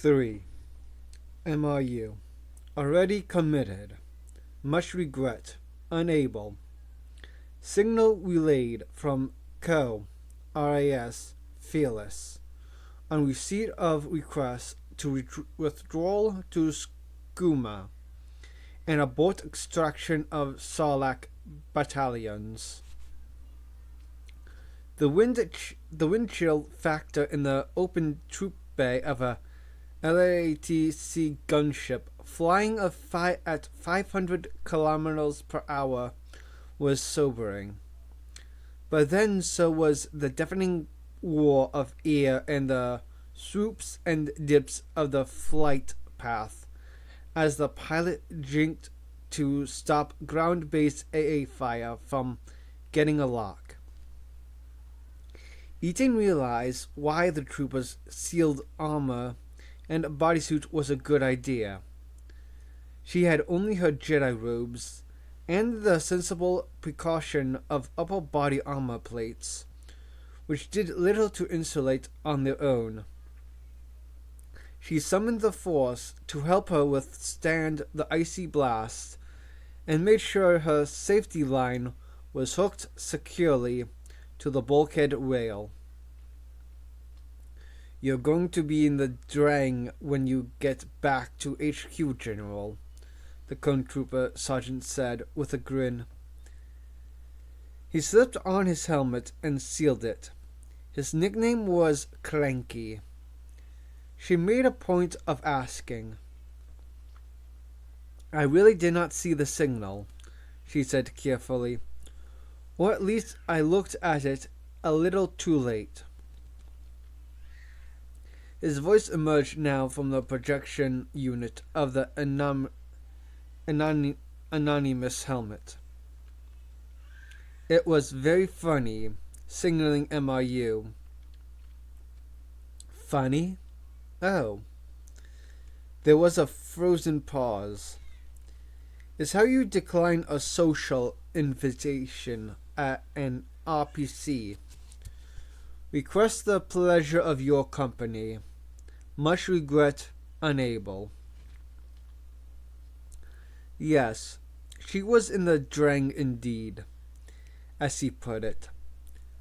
3. MRU. Already committed. Much regret. Unable. Signal relayed from Co. RAS. Fearless. On receipt of request to withdrawal to Skooma and abort extraction of Sarlacc battalions. The wind chill factor in the open troop bay of a LAATC gunship flying at 500 kilometers per hour was sobering. But then so was the deafening roar of air and the swoops and dips of the flight path as the pilot jinked to stop ground-based AA fire from getting a lock. Eaton realized why the trooper's sealed armor and bodysuit was a good idea. She had only her Jedi robes and the sensible precaution of upper body armor plates, which did little to insulate on their own. She summoned the Force to help her withstand the icy blast and made sure her safety line was hooked securely to the bulkhead rail. "You're going to be in the Drang when you get back to HQ, General," the Clone Trooper Sergeant said with a grin. He slipped on his helmet and sealed it. His nickname was Cranky. She made a point of asking. "I really did not see the signal," she said carefully. "Or at least I looked at it a little too late." His voice emerged now from the projection unit of the anonymous helmet. "It was very funny, signaling MRU." "Funny? Oh." There was a frozen pause. "It's how you decline a social invitation at an RPC. Request the pleasure of your company. Much regret, unable." Yes, she was in the Drang indeed, as he put it.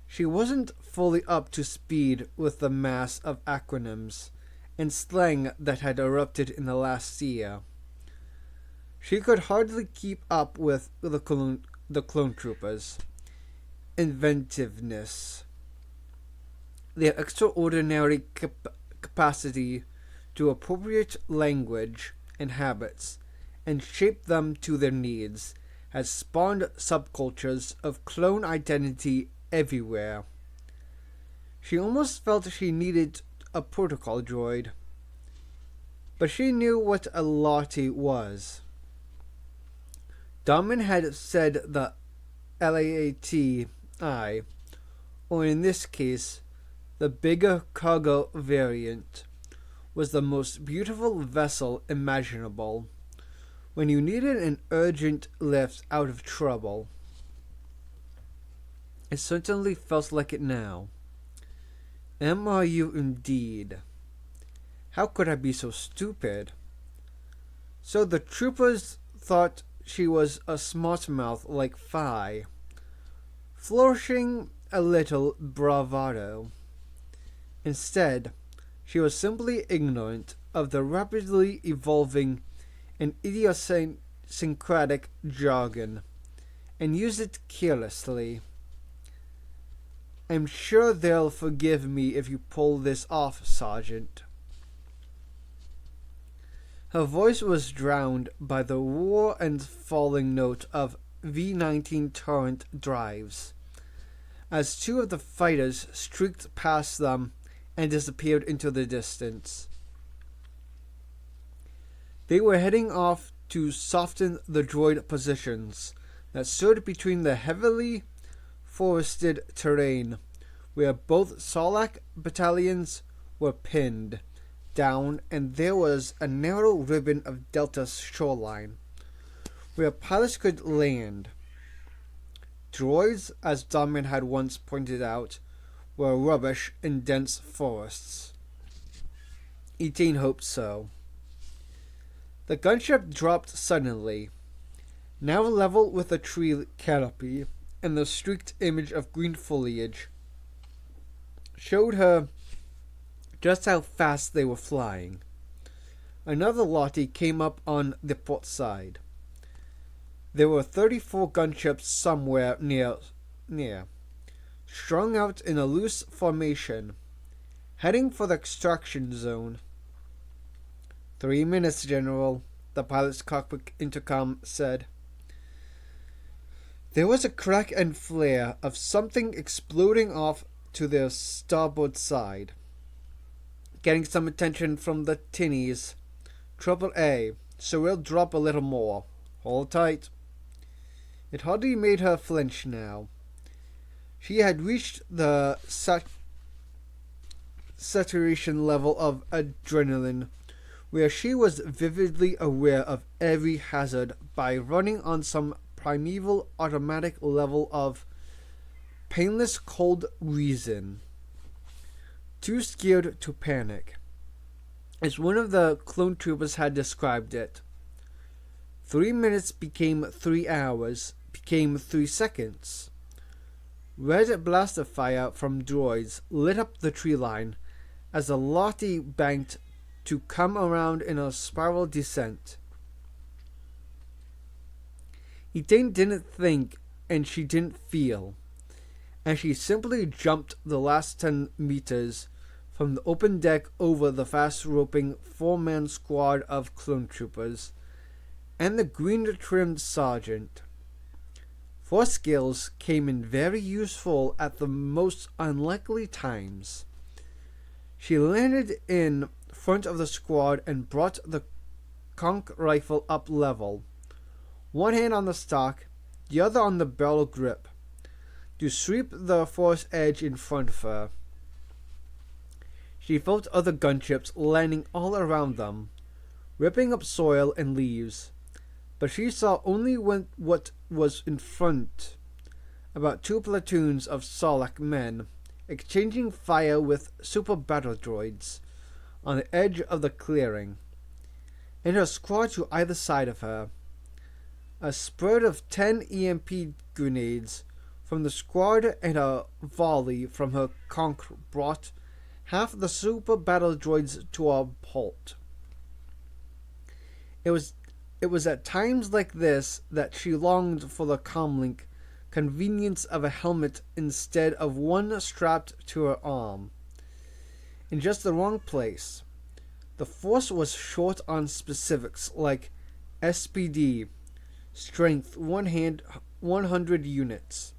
She wasn't fully up to speed with the mass of acronyms and slang that had erupted in the last year. She could hardly keep up with the clone troopers' inventiveness, their extraordinary capacity to appropriate language and habits and shape them to their needs has spawned subcultures of clone identity everywhere. She almost felt she needed a protocol droid. But she knew what a Lottie was. Darman had said the LAATI, or in this case, the bigger cargo variant, was the most beautiful vessel imaginable when you needed an urgent lift out of trouble. It certainly felt like it now. MRU indeed. How could I be so stupid? So the troopers thought she was a smart mouth like Phi, flourishing a little bravado. Instead, she was simply ignorant of the rapidly evolving and idiosyncratic jargon, and used it carelessly. "I'm sure they'll forgive me if you pull this off, Sergeant." Her voice was drowned by the roar and falling note of V-19 turret drives, as two of the fighters streaked past them and disappeared into the distance. They were heading off to soften the droid positions that stood between the heavily forested terrain where both Sarlacc battalions were pinned down, and there was a narrow ribbon of Delta shoreline where pilots could land. Droids, as Darman had once pointed out, were rubbish in dense forests. Etain hoped so. The gunship dropped suddenly, now level with a tree canopy, and the streaked image of green foliage showed her just how fast they were flying. Another Lottie came up on the port side. There were 34 gunships somewhere near, strung out in a loose formation, heading for the extraction zone. 3 minutes, General, the pilot's cockpit intercom said. There was a crack and flare of something exploding off to their starboard side, getting some attention from the tinnies. Triple A, so we'll drop a little more. Hold tight. It hardly made her flinch now. She had reached the saturation level of adrenaline, where she was vividly aware of every hazard by running on some primeval automatic level of painless cold reason. Too scared to panic, as one of the clone troopers had described it. 3 minutes became 3 hours, became 3 seconds. Red blaster fire from droids lit up the tree line as the Lottie banked to come around in a spiral descent. Etain didn't think and she didn't feel, and she simply jumped the last 10 meters from the open deck over the fast-roping 4-man squad of clone troopers and the green-trimmed sergeant. Force skills came in very useful at the most unlikely times. She landed in front of the squad and brought the conch rifle up level, one hand on the stock, the other on the barrel grip, to sweep the force edge in front of her. She felt other gunships landing all around them, ripping up soil and leaves, but she saw only what was in front, about 2 platoons of Sarlacc men exchanging fire with super battle droids on the edge of the clearing, and her squad to either side of her. A spread of 10 EMP grenades from the squad and a volley from her conch brought half the super battle droids to a halt. It was at times like this that she longed for the comlink convenience of a helmet instead of one strapped to her arm. In just the wrong place. The force was short on specifics like SPD, strength 100 units,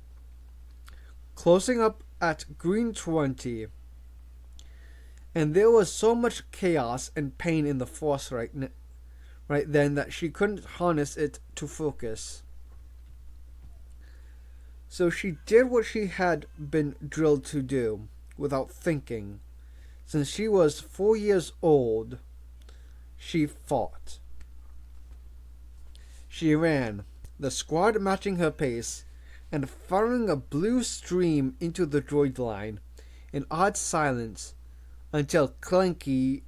closing up at green 20, and there was so much chaos and pain in the force right then that she couldn't harness it to focus. So she did what she had been drilled to do, without thinking. Since she was 4 years old, she fought. She ran, the squad matching her pace, and firing a blue stream into the droid line in odd silence until Clanky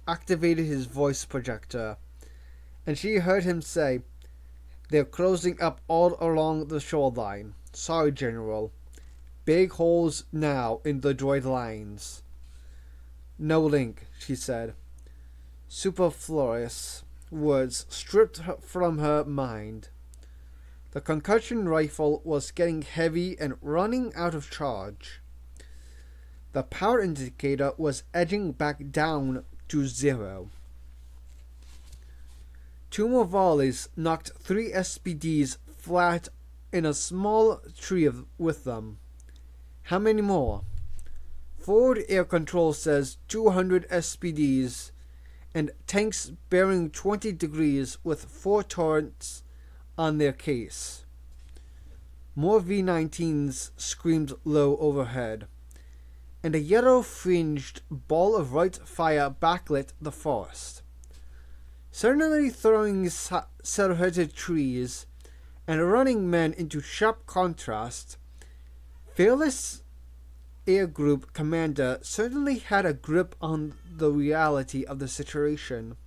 activated his voice projector, and she heard him say, "They're closing up all along the shoreline. Sorry, General. Big holes now in the droid lines." "No link," she said. Superfluous words stripped from her mind. The concussion rifle was getting heavy and running out of charge. The power indicator was edging back down to 0. 2 more volleys knocked 3 SPDs flat in a small tree with them. How many more? Forward air control says 200 SPDs and tanks bearing 20 degrees with 4 turrets on their case. More V-19s screamed low overhead, and a yellow-fringed ball of white fire backlit the forest, suddenly throwing silhouetted trees and running men into sharp contrast. Fearless Air Group Commander certainly had a grip on the reality of the situation.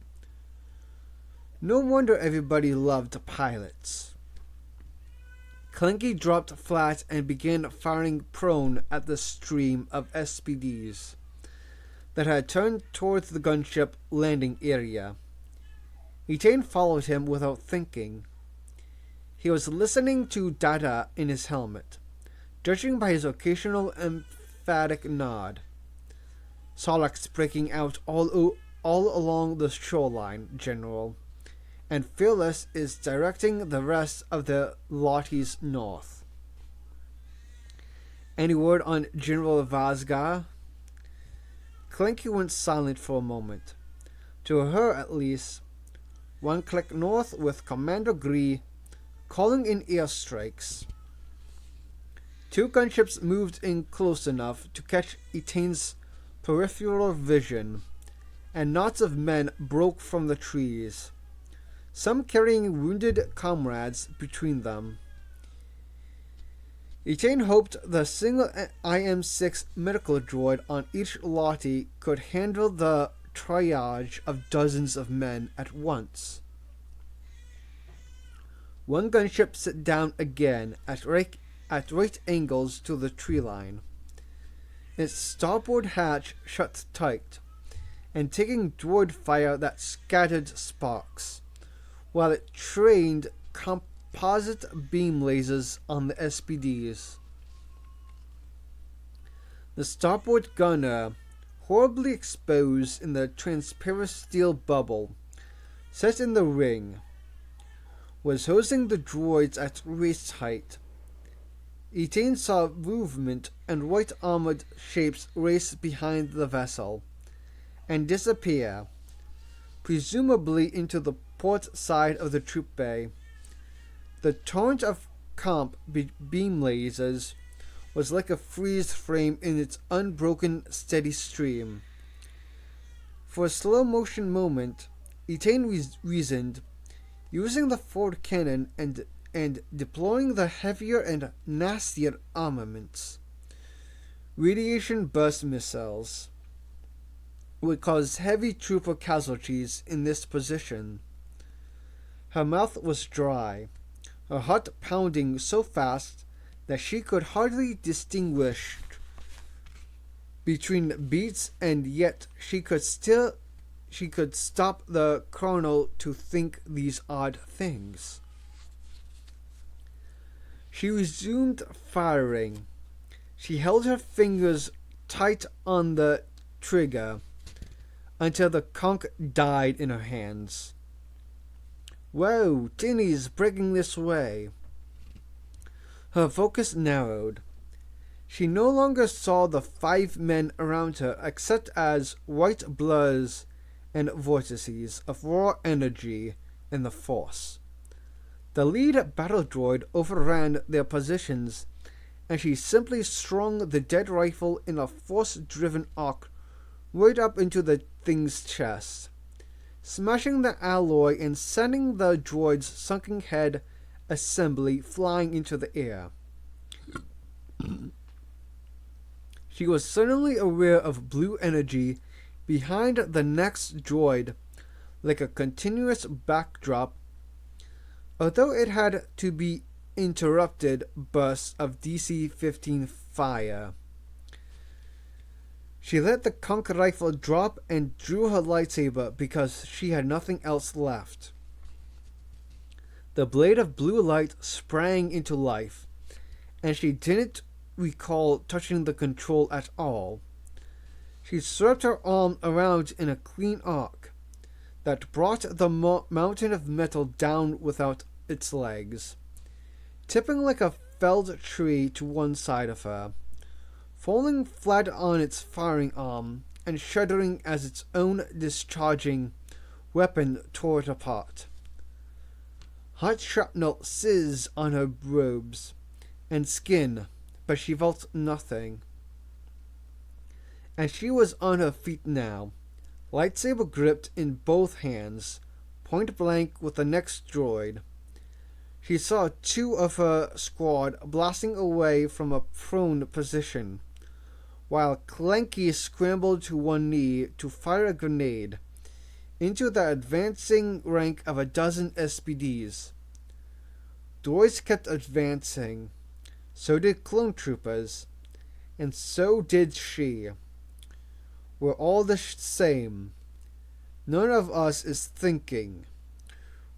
No wonder everybody loved pilots. Clanky dropped flat and began firing prone at the stream of SPDs that had turned towards the gunship landing area. Etain followed him without thinking. He was listening to data in his helmet, judging by his occasional emphatic nod. Solak's breaking out all along the shoreline, General, and Fearless is directing the rest of the Lotties north. Any word on General Vazga? Clanky went silent for a moment. To her, at least, one click north with Commando Gree calling in airstrikes. 2 gunships moved in close enough to catch Etain's peripheral vision, and knots of men broke from the trees, some carrying wounded comrades between them. Etain hoped the single IM-6 medical droid on each Lottie could handle the triage of dozens of men at once. One gunship set down again at right angles to the tree line. Its starboard hatch shut tight, and taking droid fire that scattered sparks, while it trained composite beam lasers on the SPDs. The starboard gunner, horribly exposed in the transparent steel bubble set in the ring, was hosing the droids at waist height. Etain saw movement and white armored shapes race behind the vessel and disappear, presumably into the port side of the troop bay. The torrent of beam lasers was like a freeze frame in its unbroken, steady stream. For a slow motion moment, Etain reasoned, using the forward cannon and deploying the heavier and nastier armaments. Radiation burst missiles would cause heavy trooper casualties in this position. Her mouth was dry, her heart pounding so fast that she could hardly distinguish between beats, and yet she could stop the colonel to think these odd things. She resumed firing. She held her fingers tight on the trigger until the conch died in her hands. Whoa, Tinny's breaking this way. Her focus narrowed. She no longer saw the 5 men around her except as white blurs and vortices of raw energy in the Force. The lead battle droid overran their positions, and she simply strung the dead rifle in a force-driven arc right up into the thing's chest, smashing the alloy and sending the droid's sunken head assembly flying into the air. She was suddenly aware of blue energy behind the next droid, like a continuous backdrop, although it had to be interrupted bursts of DC-15 fire. She let the conch rifle drop and drew her lightsaber because she had nothing else left. The blade of blue light sprang into life, and she didn't recall touching the control at all. She swept her arm around in a clean arc that brought the mountain of metal down without its legs, tipping like a felled tree to one side of her, falling flat on its firing arm and shuddering as its own discharging weapon tore it apart. Hot shrapnel sizzed on her robes and skin, but she felt nothing. And she was on her feet now, lightsaber gripped in both hands, point blank with the next droid. She saw 2 of her squad blasting away from a prone position, while Clanky scrambled to one knee to fire a grenade into the advancing rank of a dozen SPDs. Droids kept advancing. So did clone troopers. And so did she. We're all the same. None of us is thinking.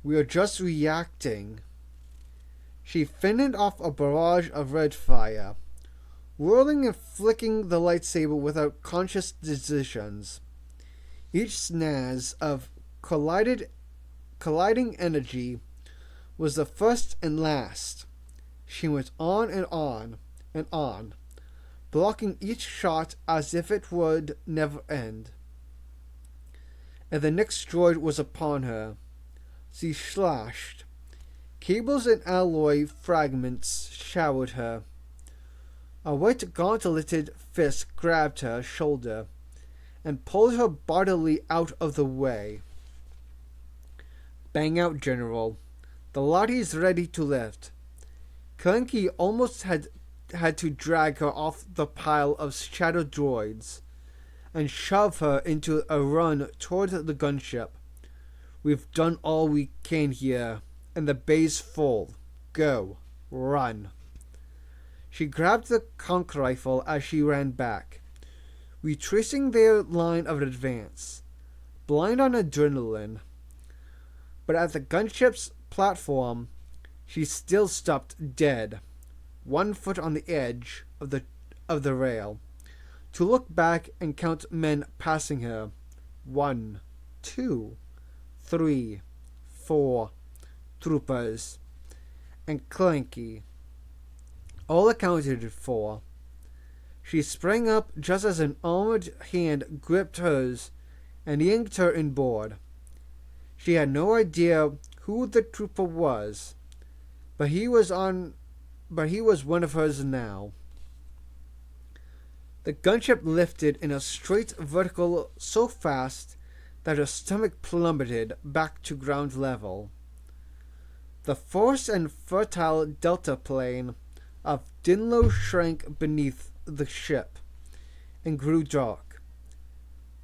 We are just reacting. She fended off a barrage of red fire, whirling and flicking the lightsaber without conscious decisions. Each snaz of colliding energy was the first and last. She went on and on and on, blocking each shot as if it would never end. And the next droid was upon her. She slashed. Cables and alloy fragments showered her. A white gauntleted fist grabbed her shoulder and pulled her bodily out of the way. Bang out, General. The Lottie's ready to lift. Clanky almost had to drag her off the pile of shadow droids and shove her into a run toward the gunship. We've done all we can here, and the bay's full. Go. Run. She grabbed the conch rifle as she ran back, retracing their line of advance, blind on adrenaline. But at the gunship's platform, she still stopped dead, 1 foot on the edge of the rail, to look back and count men passing her. 1, 2, 3, 4 troopers, and Clanky, all accounted for. She sprang up just as an armored hand gripped hers and yanked her inboard. She had no idea who the trooper was, but he was one of hers now. The gunship lifted in a straight vertical so fast that her stomach plummeted back to ground level. The force and fertile delta plane of Dinlo shrank beneath the ship and grew dark.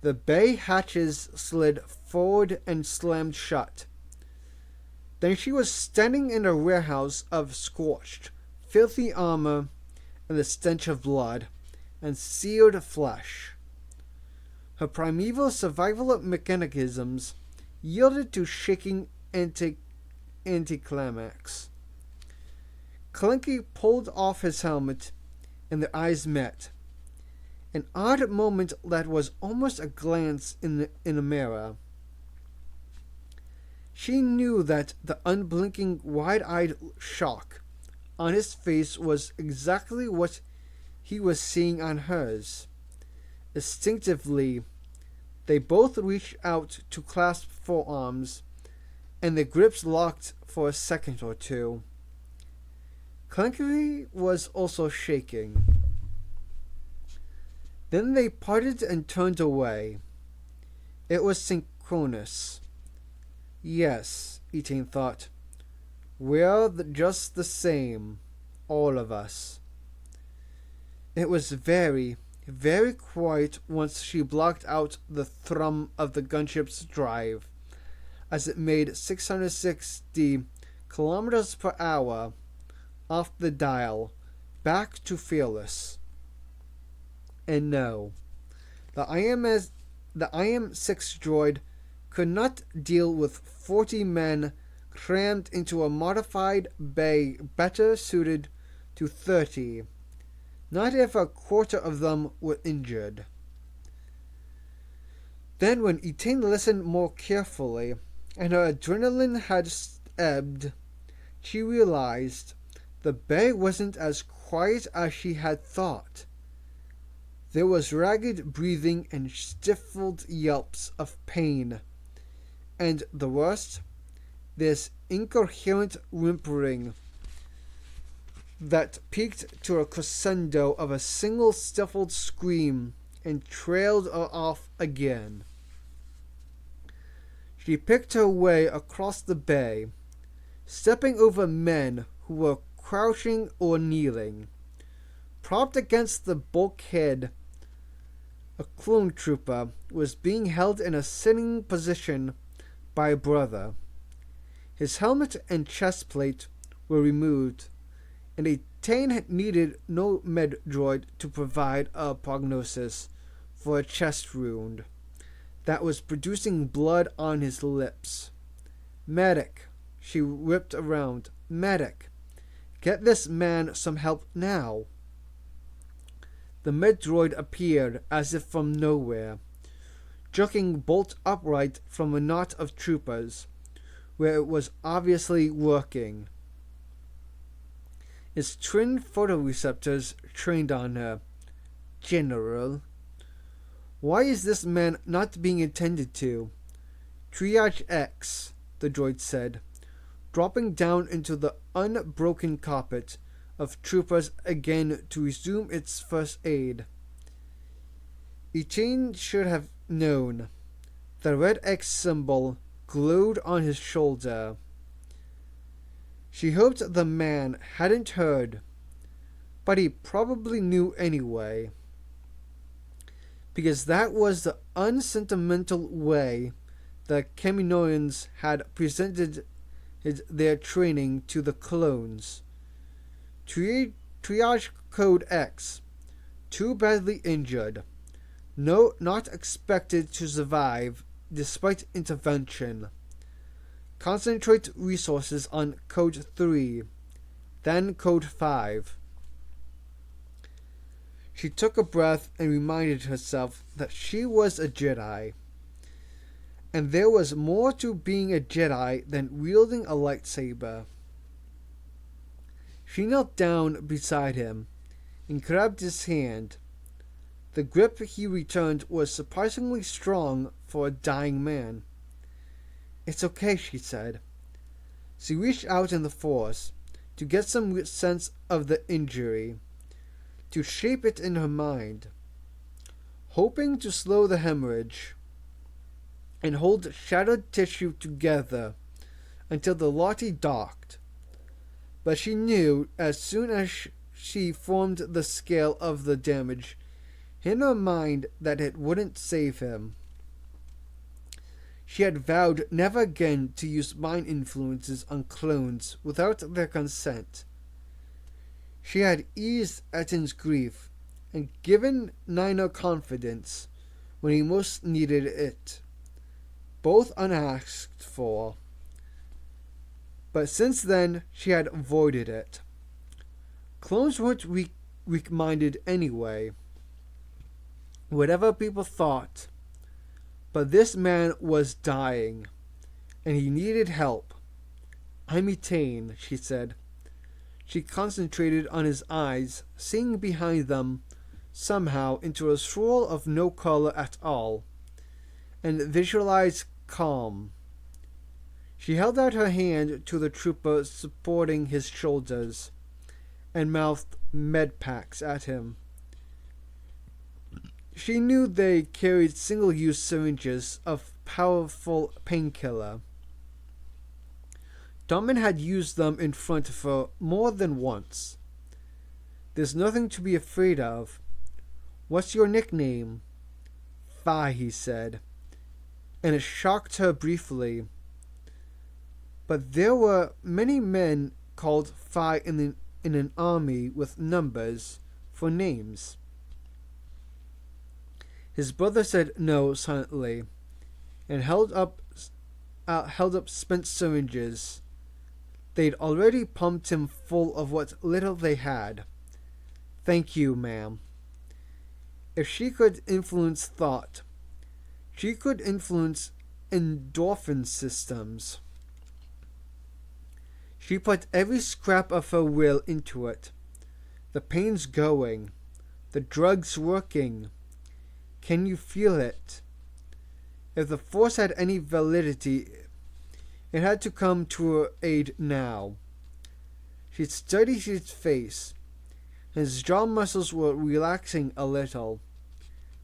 The bay hatches slid forward and slammed shut. Then she was standing in a warehouse of scorched, filthy armor and the stench of blood and seared flesh. Her primeval survival mechanisms yielded to shaking anticlimax. Clanky pulled off his helmet, and their eyes met. An odd moment that was almost a glance in a mirror. She knew that the unblinking, wide-eyed shock on his face was exactly what he was seeing on hers. Instinctively, they both reached out to clasp forearms, and their grips locked for a second or two. Clanky was also shaking. Then they parted and turned away. It was synchronous. Yes, Etain thought. We're just the same, all of us. It was very, very quiet once she blocked out the thrum of the gunship's drive as it made 660 kilometers per hour off the dial back to Fearless. And no, the IM-6 droid could not deal with 40 men crammed into a modified bay better suited to 30. Not if a quarter of them were injured. Then when Etain listened more carefully, and her adrenaline had ebbed, she realized the bay wasn't as quiet as she had thought. There was ragged breathing and stifled yelps of pain, and the worst, this incoherent whimpering that peaked to a crescendo of a single stifled scream and trailed off again. She picked her way across the bay, stepping over men who were crouching or kneeling. Propped against the bulkhead A clone trooper was being held in a sitting position by a brother. His helmet and chest plate were removed, and a Tane needed no med droid to provide a prognosis for a chest wound that was producing blood on his lips. Medic, she whipped around. Medic, get this man some help now. The med droid appeared as if from nowhere, jerking bolt upright from a knot of troopers, where it was obviously working. Its twin photoreceptors trained on her. General, why is this man not being attended to? Triage X, the droid said, dropping down into the unbroken carpet of troopers again to resume its first aid. Etienne should have known. The red X symbol glowed on his shoulder. She hoped the man hadn't heard, but he probably knew anyway, because that was the unsentimental way the Kaminoans had presented their training to the clones. Triage Code X, too badly injured, not expected to survive despite intervention. Concentrate resources on Code 3, then Code 5. She took a breath and reminded herself that she was a Jedi, and there was more to being a Jedi than wielding a lightsaber. She knelt down beside him and grabbed his hand. The grip he returned was surprisingly strong for a dying man. It's okay, she said. She reached out in the Force to get some sense of the injury, to shape it in her mind, hoping to slow the hemorrhage and hold shattered tissue together until the Lottie docked. But she knew as soon as she formed the scale of the damage in her mind that it wouldn't save him. She had vowed never again to use mind influences on clones without their consent. She had eased Ettin's grief and given Nina confidence when he most needed it, both unasked for. But since then, she had avoided it. Clones weren't weak-minded anyway, whatever people thought. But this man was dying, and he needed help. I'm Etain, she said. She concentrated on his eyes, seeing behind them, somehow, into a swirl of no color at all, and visualized calm. She held out her hand to the trooper supporting his shoulders, and mouthed med packs at him. She knew they carried single-use syringes of powerful painkiller. Domin had used them in front of her more than once. There's nothing to be afraid of. What's your nickname? Phi, he said, and it shocked her briefly. But there were many men called Phi in an army with numbers for names. His brother said no silently, and held up spent syringes. They'd already pumped him full of what little they had. Thank you, ma'am. If she could influence thought, she could influence endorphin systems. She put every scrap of her will into it. The pain's going. The drug's working. Can you feel it? If the Force had any validity, it had to come to her aid now. She studied his face. His jaw muscles were relaxing a little.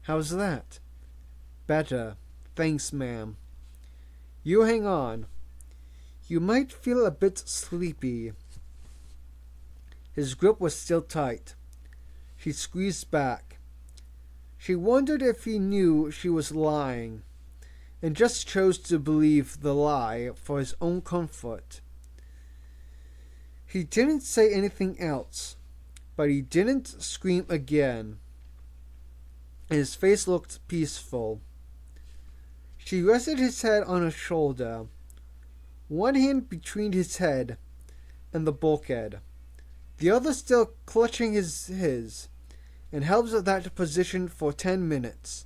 How's that? Better. Thanks, ma'am. You hang on. You might feel a bit sleepy. His grip was still tight. She squeezed back. She wondered if he knew she was lying, and just chose to believe the lie for his own comfort. He didn't say anything else, but he didn't scream again, and his face looked peaceful. She rested his head on her shoulder, one hand between his head and the bulkhead, the other still clutching his, and held that position for 10 minutes,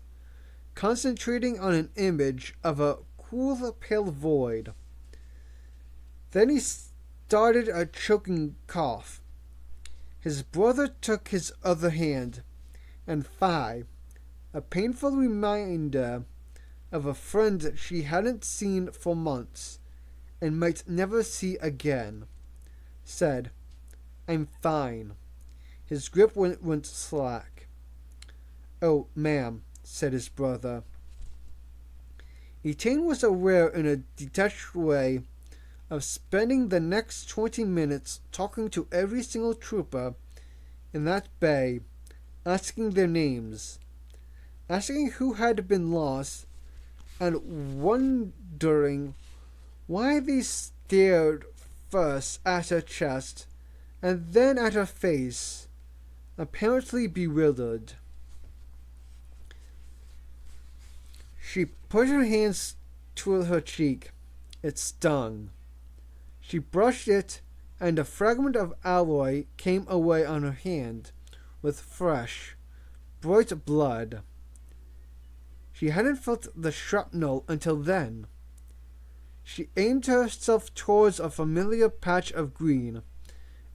concentrating on an image of a cool, pale void. Then he started a choking cough. His brother took his other hand, and Phi, a painful reminder of a friend she hadn't seen for months and might never see again, said, "I'm fine." His grip went slack. "Oh, ma'am," said his brother. Etain was aware in a detached way of spending the next 20 minutes talking to every single trooper in that bay, asking their names, asking who had been lost, and wondering why they stared first at her chest and then at her face, apparently bewildered. She put her hands to her cheek. It stung. She brushed it, and a fragment of alloy came away on her hand with fresh, bright blood. She hadn't felt the shrapnel until then. She aimed herself towards a familiar patch of green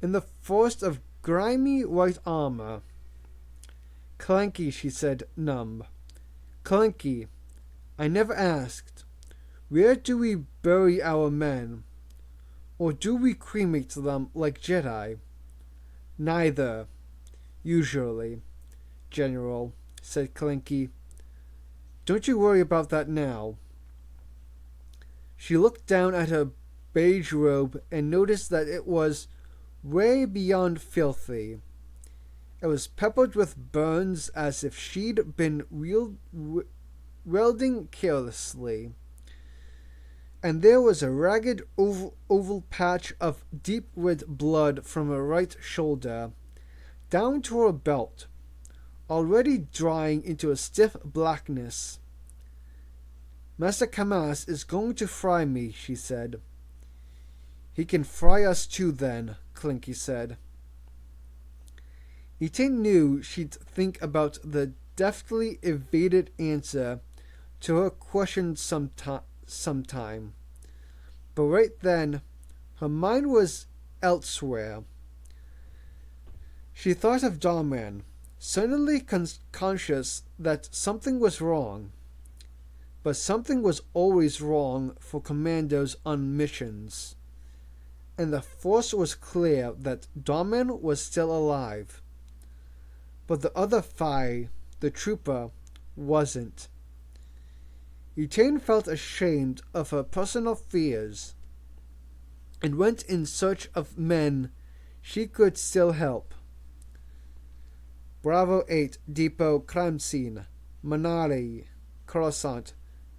in the forest of grimy white armor. "Clanky," she said, numb. "Clanky, I never asked. Where do we bury our men? Or do we cremate them like Jedi?" "Neither, usually, General," said Clanky. "Don't you worry about that now." She looked down at her beige robe and noticed that it was way beyond filthy. It was peppered with burns as if she'd been welding carelessly. And there was a ragged oval patch of deep red blood from her right shoulder, down to her belt, already drying into a stiff blackness. "Master Kamas is going to fry me," she said. "He can fry us too then," Clinky said. Etain knew she'd think about the deftly evaded answer to her question sometime. But right then, her mind was elsewhere. She thought of Darman, suddenly conscious that something was wrong. But something was always wrong for commandos on missions. And the force was clear that Darman was still alive. But the other Phi, the trooper, wasn't. Etain felt ashamed of her personal fears and went in search of men she could still help. Bravo 8, Depot Crime Scene, Manali, Coruscant,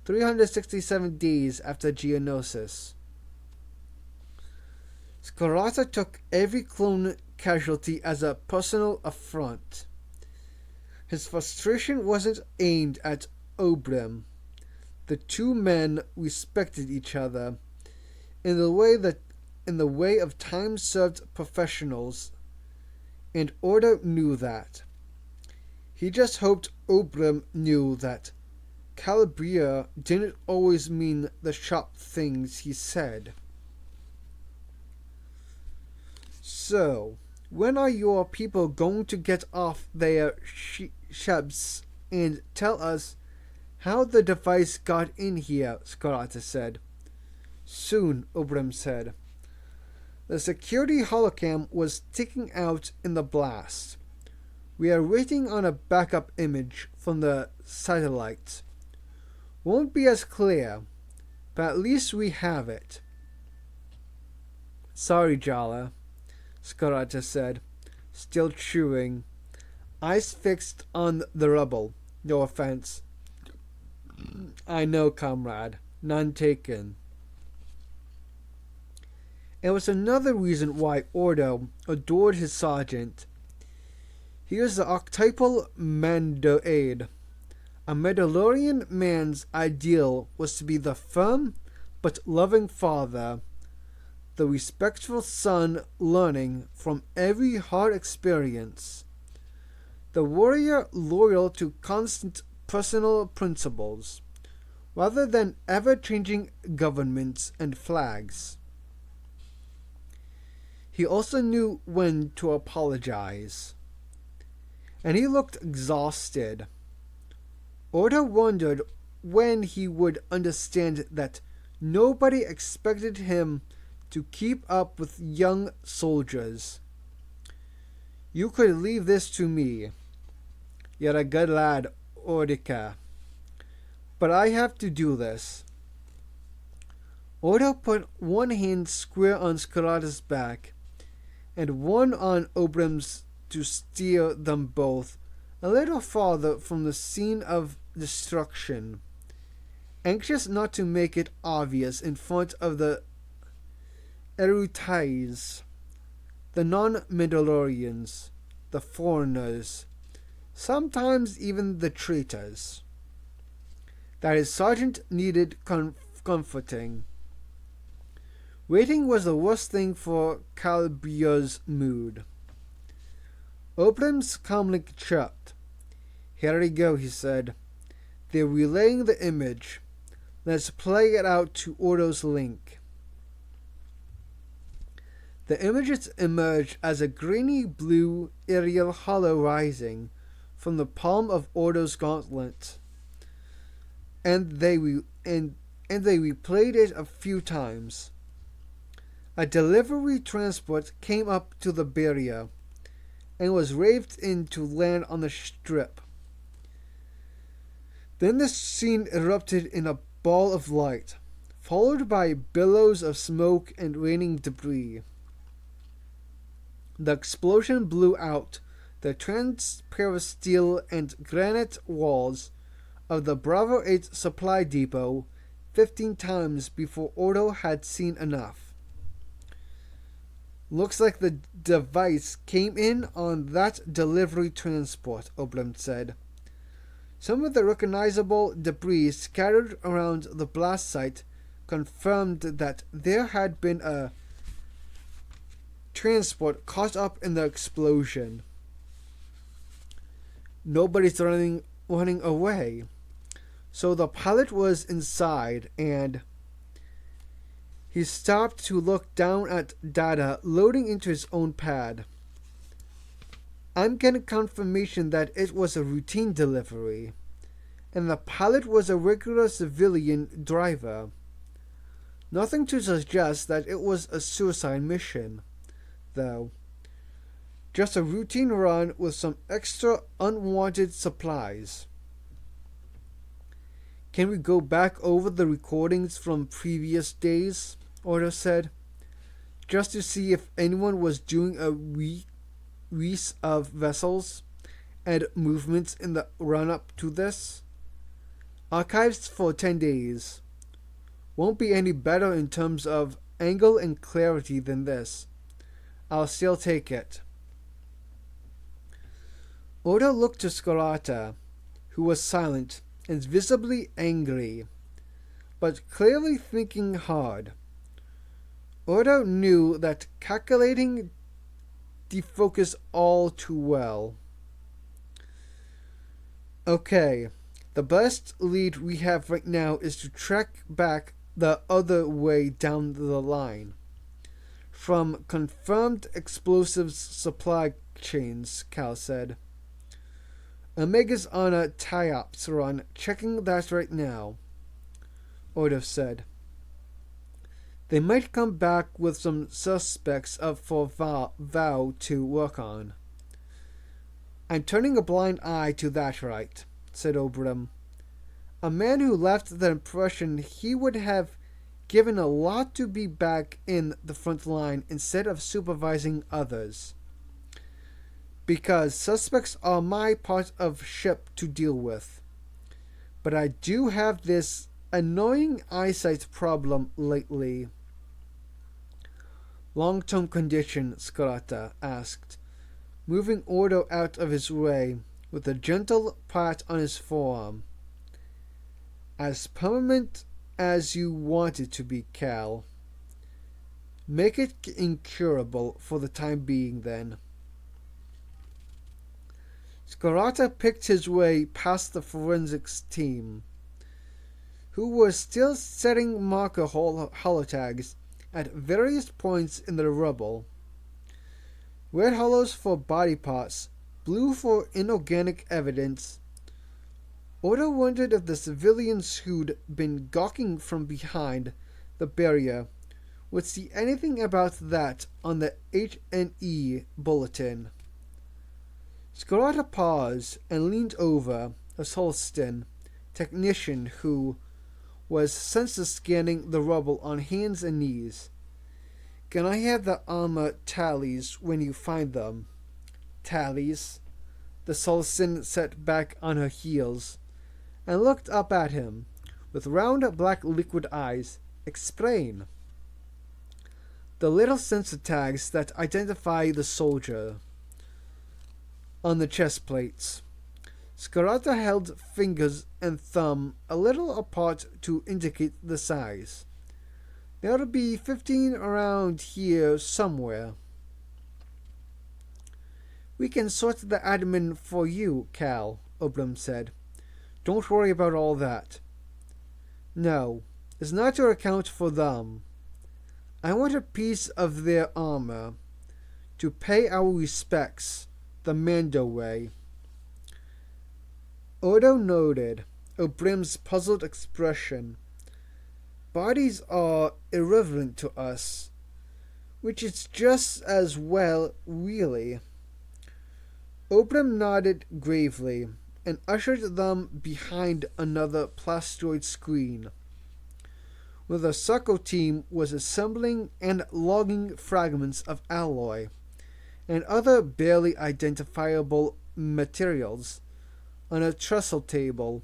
367 days after Geonosis. Scarata took every clone casualty as a personal affront. His frustration wasn't aimed at Obrim. The two men respected each other in the way of time-served professionals, and Order knew that. He just hoped Obrim knew that Calibria didn't always mean the sharp things he said. "So, when are your people going to get off their ships and tell us how the device got in here?" Scarata said. "Soon," Obrim said. The security holocam was ticking out in the blast. "We are waiting on a backup image from the satellites. Won't be as clear, but at least we have it." "Sorry, Jala," Scarata said, still chewing, eyes fixed on the rubble. No offense. I know, comrade. None taken. It was another reason why Ordo adored his sergeant. He was the archetypal Mandoade. A Mandalorian man's ideal was to be the firm but loving father, the respectful son learning from every hard experience, the warrior loyal to constant personal principles, rather than ever-changing governments and flags. He also knew when to apologize. And he looked exhausted. Ordo wondered when he would understand that nobody expected him to keep up with young soldiers. You could leave this to me. You're a good lad, Ordica. But I have to do this. Ordo put one hand square on Scarlata's back and one on Obram's to steer them both a little farther from the scene of destruction, anxious not to make it obvious in front of the Erutais, the non-Mandalorians, the foreigners, sometimes even the traitors, that his sergeant needed comforting. Waiting was the worst thing for Calbia's mood. Obrams calmly chirped. Here we go, he said. They're relaying the image. Let's play it out to Ordo's link. The images emerged as a grainy blue aerial hollow rising from the palm of Ordo's gauntlet. And they replayed it a few times. A delivery transport came up to the barrier and was raved in to land on the strip. Then the scene erupted in a ball of light, followed by billows of smoke and raining debris. The explosion blew out the transparent steel and granite walls of the Bravo 8 supply depot 15 times before Ordo had seen enough. Looks like the device came in on that delivery transport, Obram said. Some of the recognizable debris scattered around the blast site confirmed that there had been a transport caught up in the explosion. Nobody's running away. So the pilot was inside, and he stopped to look down at data loading into his own pad. I'm getting confirmation that it was a routine delivery, and the pilot was a regular civilian driver. Nothing to suggest that it was a suicide mission, though. Just a routine run with some extra unwanted supplies. Can we go back over the recordings from previous days? Ordo said, just to see if anyone was doing a race of vessels and movements in the run-up to this. Archives for 10 days. Won't be any better in terms of angle and clarity than this. I'll still take it. Ordo looked to Scarlata, who was silent and visibly angry, but clearly thinking hard. Ordo knew that calculating defocused all too well. Okay, the best lead we have right now is to track back the other way down the line. From confirmed explosives supply chains, Cal said. Omega's on a tie-ups run, checking that right now, Ordo said. They might come back with some suspects up for Vow to work on. I'm turning a blind eye to that, right, said Obram. A man who left the impression he would have given a lot to be back in the front line instead of supervising others. because suspects are my part of ship to deal with. But I do have this annoying eyesight problem lately. Long-term condition? Scarata asked, moving Ordo out of his way with a gentle pat on his forearm. As permanent as you want it to be, Cal. Make it incurable for the time being, then. Scarata picked his way past the forensics team, who were still setting marker holotags at various points in the rubble. Red hollows for body parts, blue for inorganic evidence. Odo wondered if the civilians who'd been gawking from behind the barrier would see anything about that on the H&E bulletin. Scarata paused and leaned over a Solston technician who was sensor scanning the rubble on hands and knees. Can I have the armor tallies when you find them? Tallies? The Solston sat back on her heels and looked up at him with round black liquid eyes. Explain. The little sensor tags that identify the soldier on the chest plates. Scarata held fingers and thumb a little apart to indicate the size. There'll be 15 around here somewhere. We can sort the admin for you, Cal, Obram said. Don't worry about all that. No, it's not to account for them. I want a piece of their armor to pay our respects the Mando way. Odo noted Obrim's puzzled expression. Bodies are irrelevant to us, which is just as well, really. Obram nodded gravely and ushered them behind another plastoid screen, where the Succo team was assembling and logging fragments of alloy and other barely identifiable materials on a trestle table.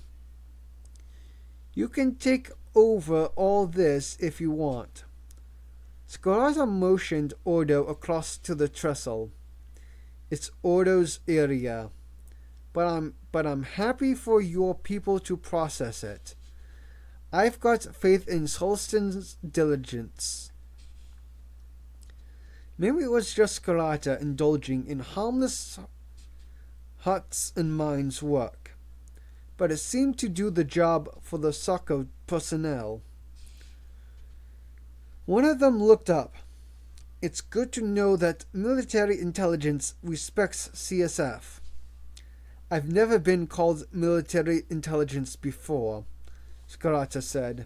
You can take over all this if you want. Scarata motioned Ordo across to the trestle. It's Ordo's area, but I'm happy for your people to process it. I've got faith in Solston's diligence. Maybe it was just Scarata indulging in harmless hearts and minds work, but it seemed to do the job for the Succo personnel. One of them looked up. It's good to know that military intelligence respects CSF. I've never been called military intelligence before, Scarata said,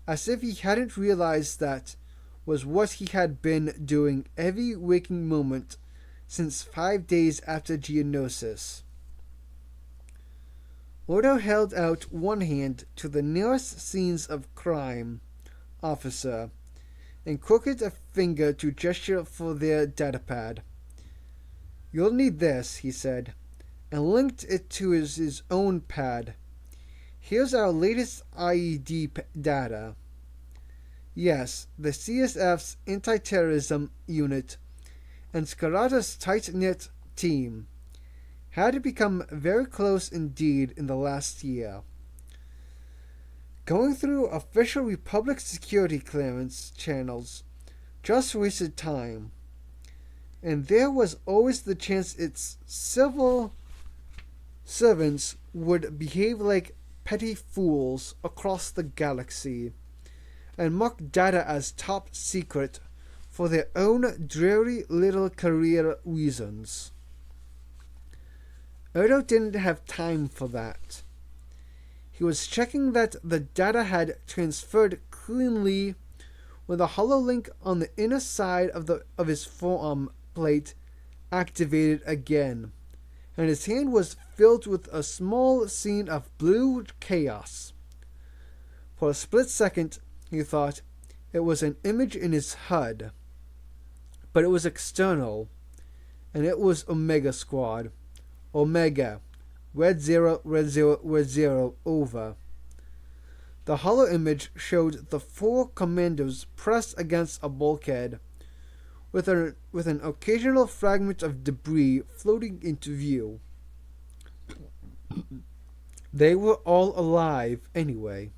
as if he hadn't realized that was what he had been doing every waking moment since 5 days after Geonosis. Odo held out one hand to the nearest scenes of crime officer and crooked a finger to gesture for their datapad. You'll need this, he said, and linked it to his own pad. Here's our latest IED data. Yes, the CSF's anti-terrorism unit and Scarata's tight-knit team had become very close indeed in the last year. Going through official Republic security clearance channels just wasted time, and there was always the chance its civil servants would behave like petty fools across the galaxy and mark data as top secret for their own dreary little career reasons. Odo didn't have time for that. He was checking that the data had transferred cleanly when the hololink on the inner side of his forearm plate activated again, and his hand was filled with a small scene of blue chaos. For a split second, he thought it was an image in his HUD, but it was external, and it was Omega Squad. Omega. Red 0, Red 0, Red 0, over. The hollow image showed the 4 commandos pressed against a bulkhead, with an occasional fragment of debris floating into view. They were all alive, anyway.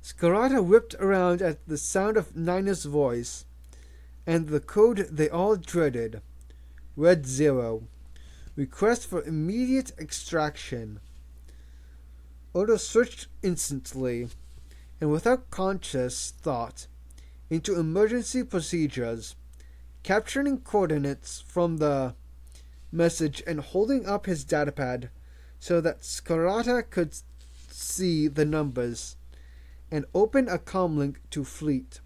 Scarata whipped around at the sound of Nina's voice, and the code they all dreaded. Red 0. Request for immediate extraction. Odo switched instantly, and without conscious thought, into emergency procedures, capturing coordinates from the message and holding up his datapad so that Scarata could see the numbers, and open a comlink to Fleet.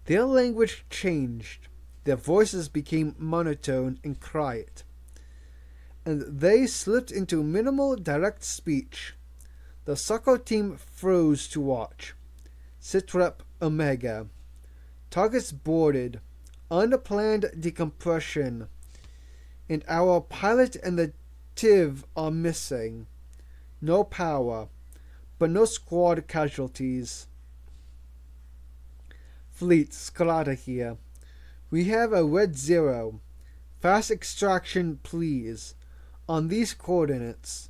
Their language changed. Their voices became monotone and quiet, and they slipped into minimal direct speech. The soccer team froze to watch. Sitrep Omega. Targets boarded. Unplanned decompression. And our pilot and the TIV are missing. No power, but no squad casualties. Fleet, Scarata here. We have a Red 0. Fast extraction, please. On these coordinates.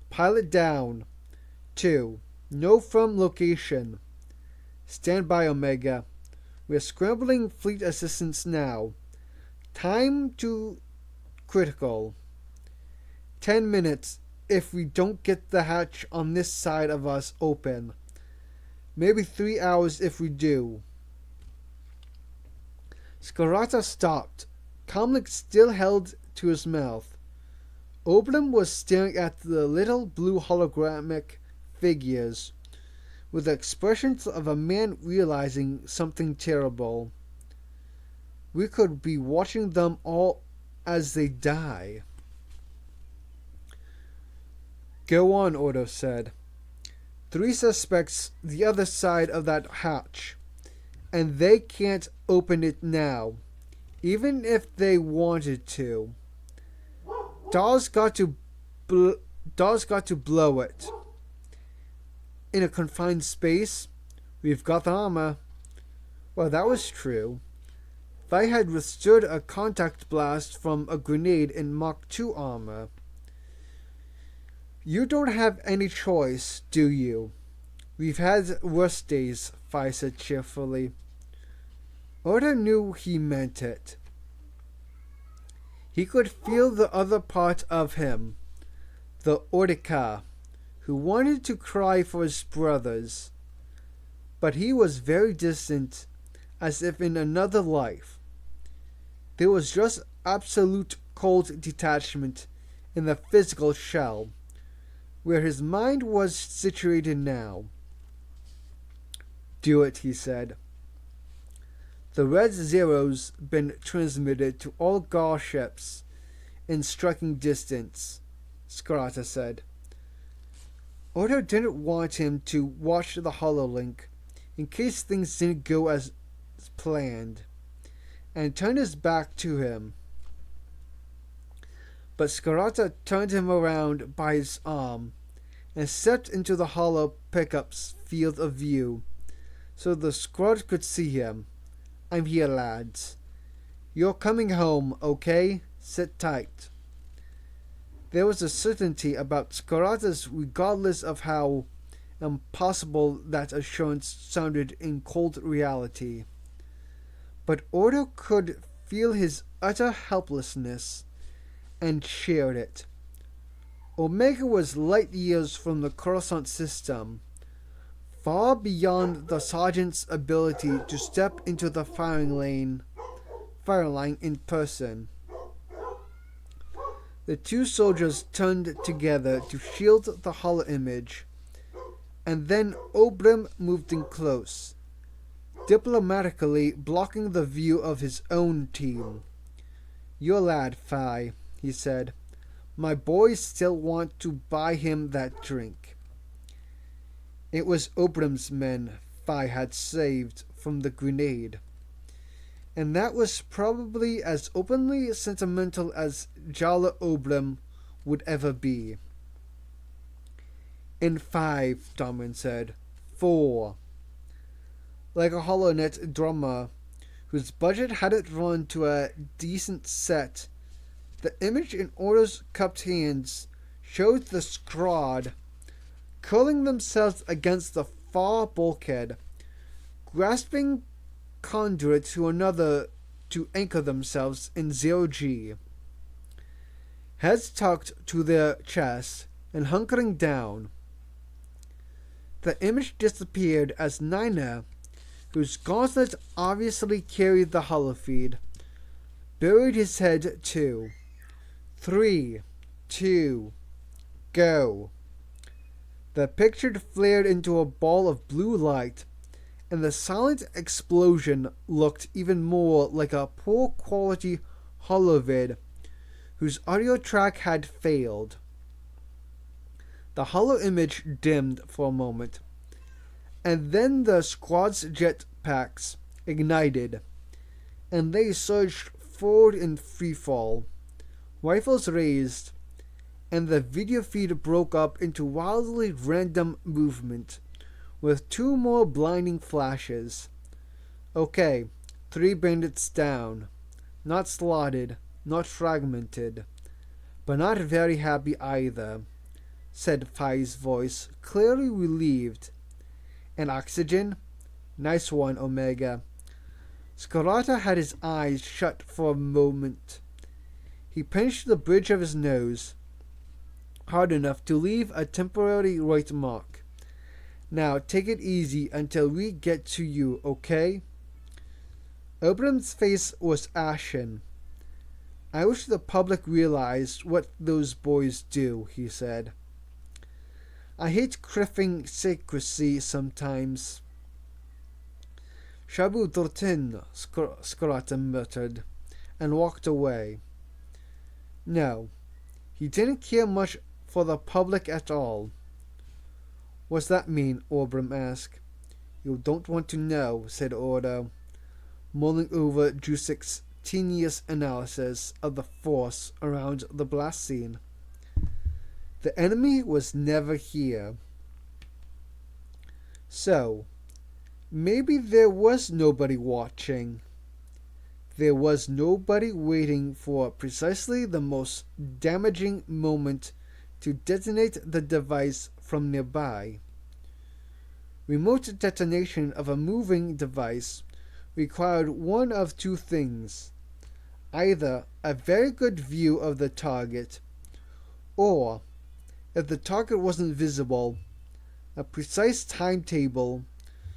Pilot down. 2. No firm location. Stand by, Omega. We're scrambling fleet assistance now. Time to critical. 10 minutes if we don't get the hatch on this side of us open. Maybe 3 hours if we do. Scarata stopped. Comlink still held to his mouth. Oblum was staring at the little blue hologramic figures with the expressions of a man realizing something terrible. We could be watching them all as they die. Go on, Odo said. 3 suspects the other side of that hatch, and they can't open it now, even if they wanted to. Dawes got to blow it. In a confined space, we've got the armor. Well, that was true. They had withstood a contact blast from a grenade in Mach 2 armor. You don't have any choice, do you? We've had worse days, Fi said cheerfully. Oda knew he meant it. He could feel the other part of him, the Ortica, who wanted to cry for his brothers. But he was very distant, as if in another life. There was just absolute cold detachment in the physical shell, where his mind was situated now. Do it, he said. The Red Zero's been transmitted to all Gar ships in striking distance, Scarata said. Odo didn't want him to watch the hololink in case things didn't go as planned, and turned his back to him. But Scarata turned him around by his arm and stepped into the holo pickup's field of view so the squad could see him. I'm here, lads. You're coming home, okay? Sit tight. There was a certainty about Scarata's regardless of how impossible that assurance sounded in cold reality. But Odo could feel his utter helplessness and shared it. Omega was light years from the Coruscant system, far beyond the sergeant's ability to step into the firing line in person. The 2 soldiers turned together to shield the hollow image, and then Obrim moved in close, diplomatically blocking the view of his own team. Your lad, Fi, he said. My boys still want to buy him that drink. It was Obrim's men Fi had saved from the grenade. and that was probably as openly sentimental as Jala Obram would ever be. In 5, Darwin said. 4. Like a HoloNet drummer whose budget hadn't run to a decent set, the image in Ordo's cupped hands showed the Scrod curling themselves against the far bulkhead, grasping conduit to another to anchor themselves in 0G. Heads tucked to their chests and hunkering down. The image disappeared as Nina, whose gauntlet obviously carried the holofeed, buried his head too. 3, 2, go. The picture flared into a ball of blue light, and the silent explosion looked even more like a poor quality holovid whose audio track had failed. The holo image dimmed for a moment, and then the squad's jet packs ignited, and they surged forward in freefall, rifles raised, and the video feed broke up into wildly random movement, with 2 more blinding flashes. Okay, 3 bandits down. Not slotted, not fragmented, but not very happy either, said Phi's voice, clearly relieved. And oxygen? Nice one, Omega. Scarata had his eyes shut for a moment. He pinched the bridge of his nose, hard enough to leave a temporary right mark. Now take it easy until we get to you, okay? Obram's face was ashen. I wish the public realized what those boys do, he said. I hate criffing secrecy sometimes. Shabu Dortin, Scarata muttered, and walked away. No, he didn't care much for the public at all. What's that mean? Obram asked. You don't want to know, said Ordo, mulling over Jusik's tedious analysis of the force around the blast scene. The enemy was never here. So, maybe there was nobody watching. There was nobody waiting for precisely the most damaging moment to detonate the device from nearby. Remote detonation of a moving device required one of 2 things: either a very good view of the target, or, if the target wasn't visible, a precise timetable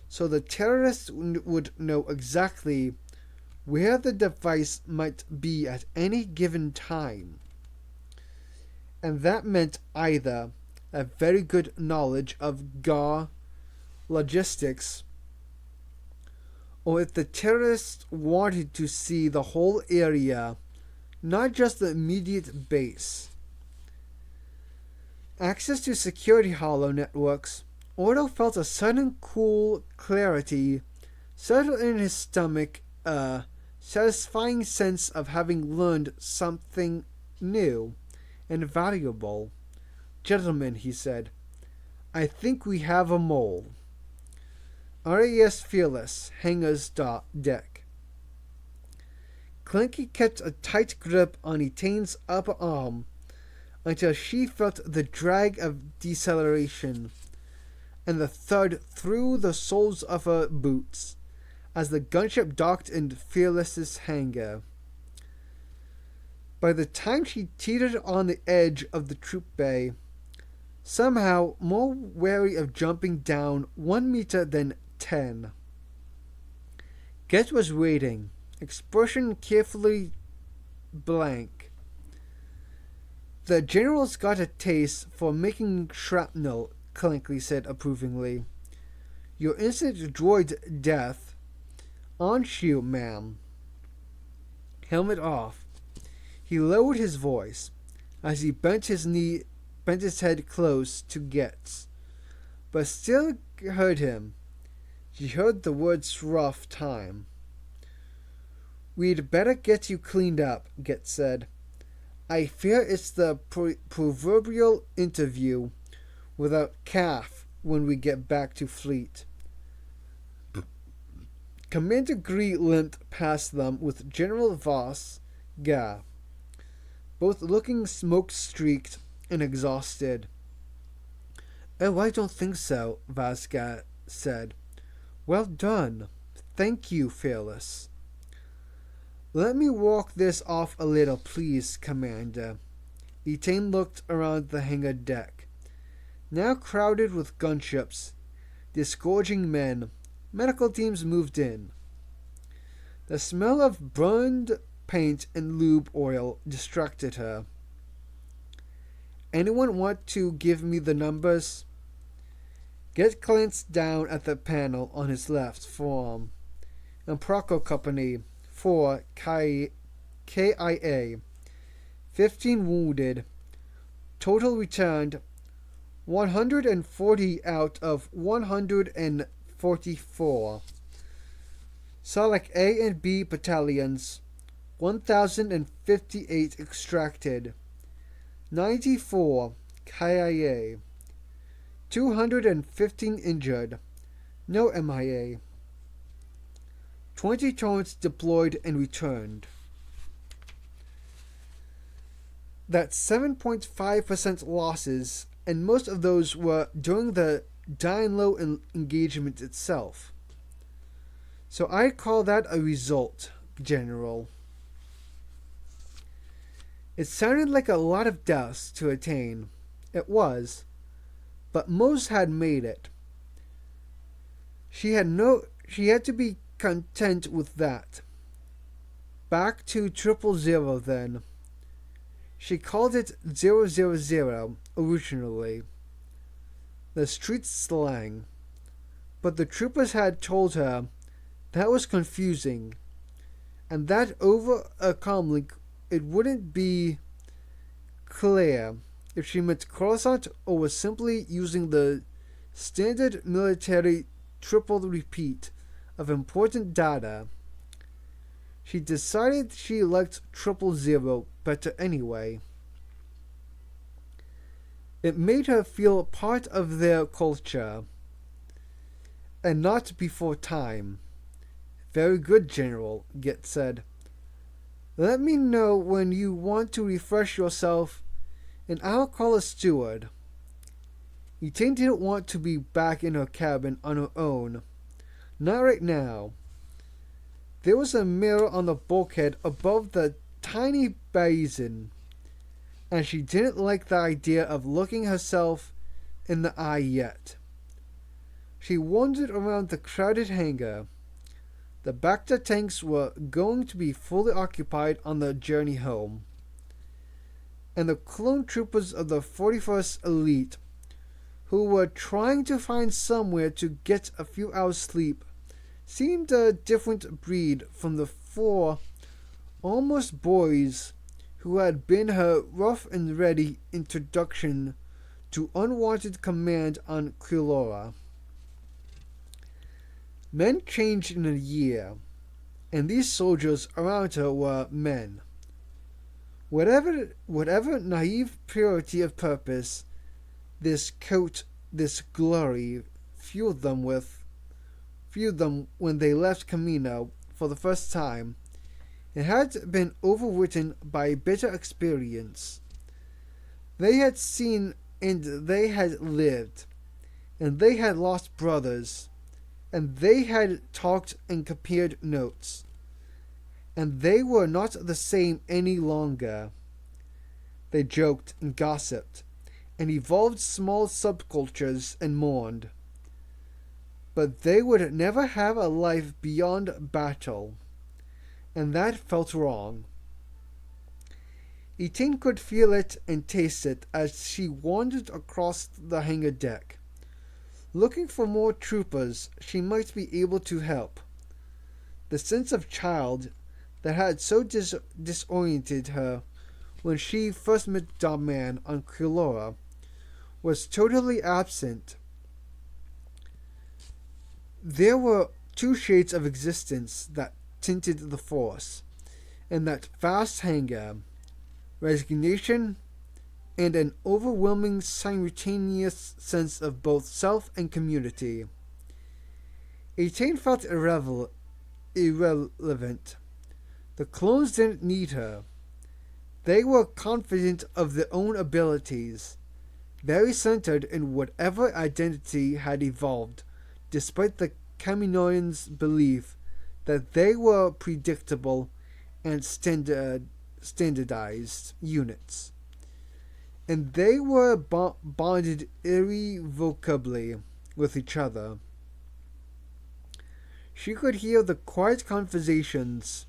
so the terrorists would know exactly where the device might be at any given time. And that meant either a very good knowledge of GAR logistics, or if the terrorists wanted to see the whole area, not just the immediate base. Access to security holo networks, Ordo felt a sudden cool clarity settle in his stomach, a satisfying sense of having learned something new and valuable. Gentlemen, he said, I think we have a mole. RAS Fearless, Hangar's deck. Clanky kept a tight grip on Etaine's upper arm until she felt the drag of deceleration and the thud through the soles of her boots as the gunship docked in Fearless's hangar. By the time she teetered on the edge of the troop bay, somehow more wary of jumping down 1 meter than 10. Get was waiting, expression carefully blank. The general's got a taste for making shrapnel, Clanky said approvingly. Your instant droid death. Aren't you, ma'am? Helmet off. He lowered his voice as he bent his head close to Getz, but still heard him. She heard the words rough time. We'd better get you cleaned up, Get said. I fear it's the proverbial interview with a calf when we get back to fleet. Commander Gree limped past them with General Voss, Ga, both looking smoke-streaked and exhausted. Oh, I don't think so, Vasga said. Well done. Thank you, Fearless. Let me walk this off a little, please, Commander. Etain looked around the hangar deck, now crowded with gunships, disgorging men. Medical teams moved in. The smell of burned paint and lube oil distracted her. Anyone want to give me the numbers? Get glanced down at the panel on his left forearm. And Procco Company, 4 KIA. 15 wounded. Total returned 140 out of 144. Select A and B battalions, 1,058 extracted. 94 KIA. 215 injured. No MIA. 20 torrents deployed and returned. That's 7.5% losses, and most of those were during the Dine-Low engagement itself. So I call that a result, General. It sounded like a lot of deaths to attain. It was, but most had made it. She had to be content with that. Back to 000 then. She called it 000 originally. The street slang. But the troopers had told her that was confusing, and that over a comlink it wouldn't be clear if she meant Coruscant or was simply using the standard military triple repeat of important data. She decided she liked 000 better anyway. It made her feel part of their culture, and not before time. Very good, General, Get said. Let me know when you want to refresh yourself, and I'll call a steward. Etain didn't want to be back in her cabin on her own. Not right now. There was a mirror on the bulkhead above the tiny basin, and she didn't like the idea of looking herself in the eye yet. She wandered around the crowded hangar. The Bacta tanks were going to be fully occupied on the journey home, and the clone troopers of the 41st Elite, who were trying to find somewhere to get a few hours sleep, seemed a different breed from the 4 almost boys who had been her rough and ready introduction to unwanted command on Quilora. Men changed in a year, and these soldiers around her were men. Whatever naive purity of purpose this coat, this glory, fueled them when they left Commando for the first time, it had been overwritten by bitter experience. They had seen and they had lived, and they had lost brothers, and they had talked and compared notes, and they were not the same any longer. They joked and gossiped, and evolved small subcultures and mourned. But they would never have a life beyond battle, and that felt wrong. Etain could feel it and taste it as she wandered across the hangar deck, looking for more troopers she might be able to help. The sense of child that had so disoriented her when she first met Dahman on Quilora was totally absent. There were two shades of existence that tinted the Force. and that vast anger, resignation, and an overwhelming simultaneous sense of both self and community. 18 felt irrelevant. The clones didn't need her. They were confident of their own abilities, very centered in whatever identity had evolved, despite the Kaminoans' belief that they were predictable and standardized units. And they were bonded irrevocably with each other. She could hear the quiet conversations.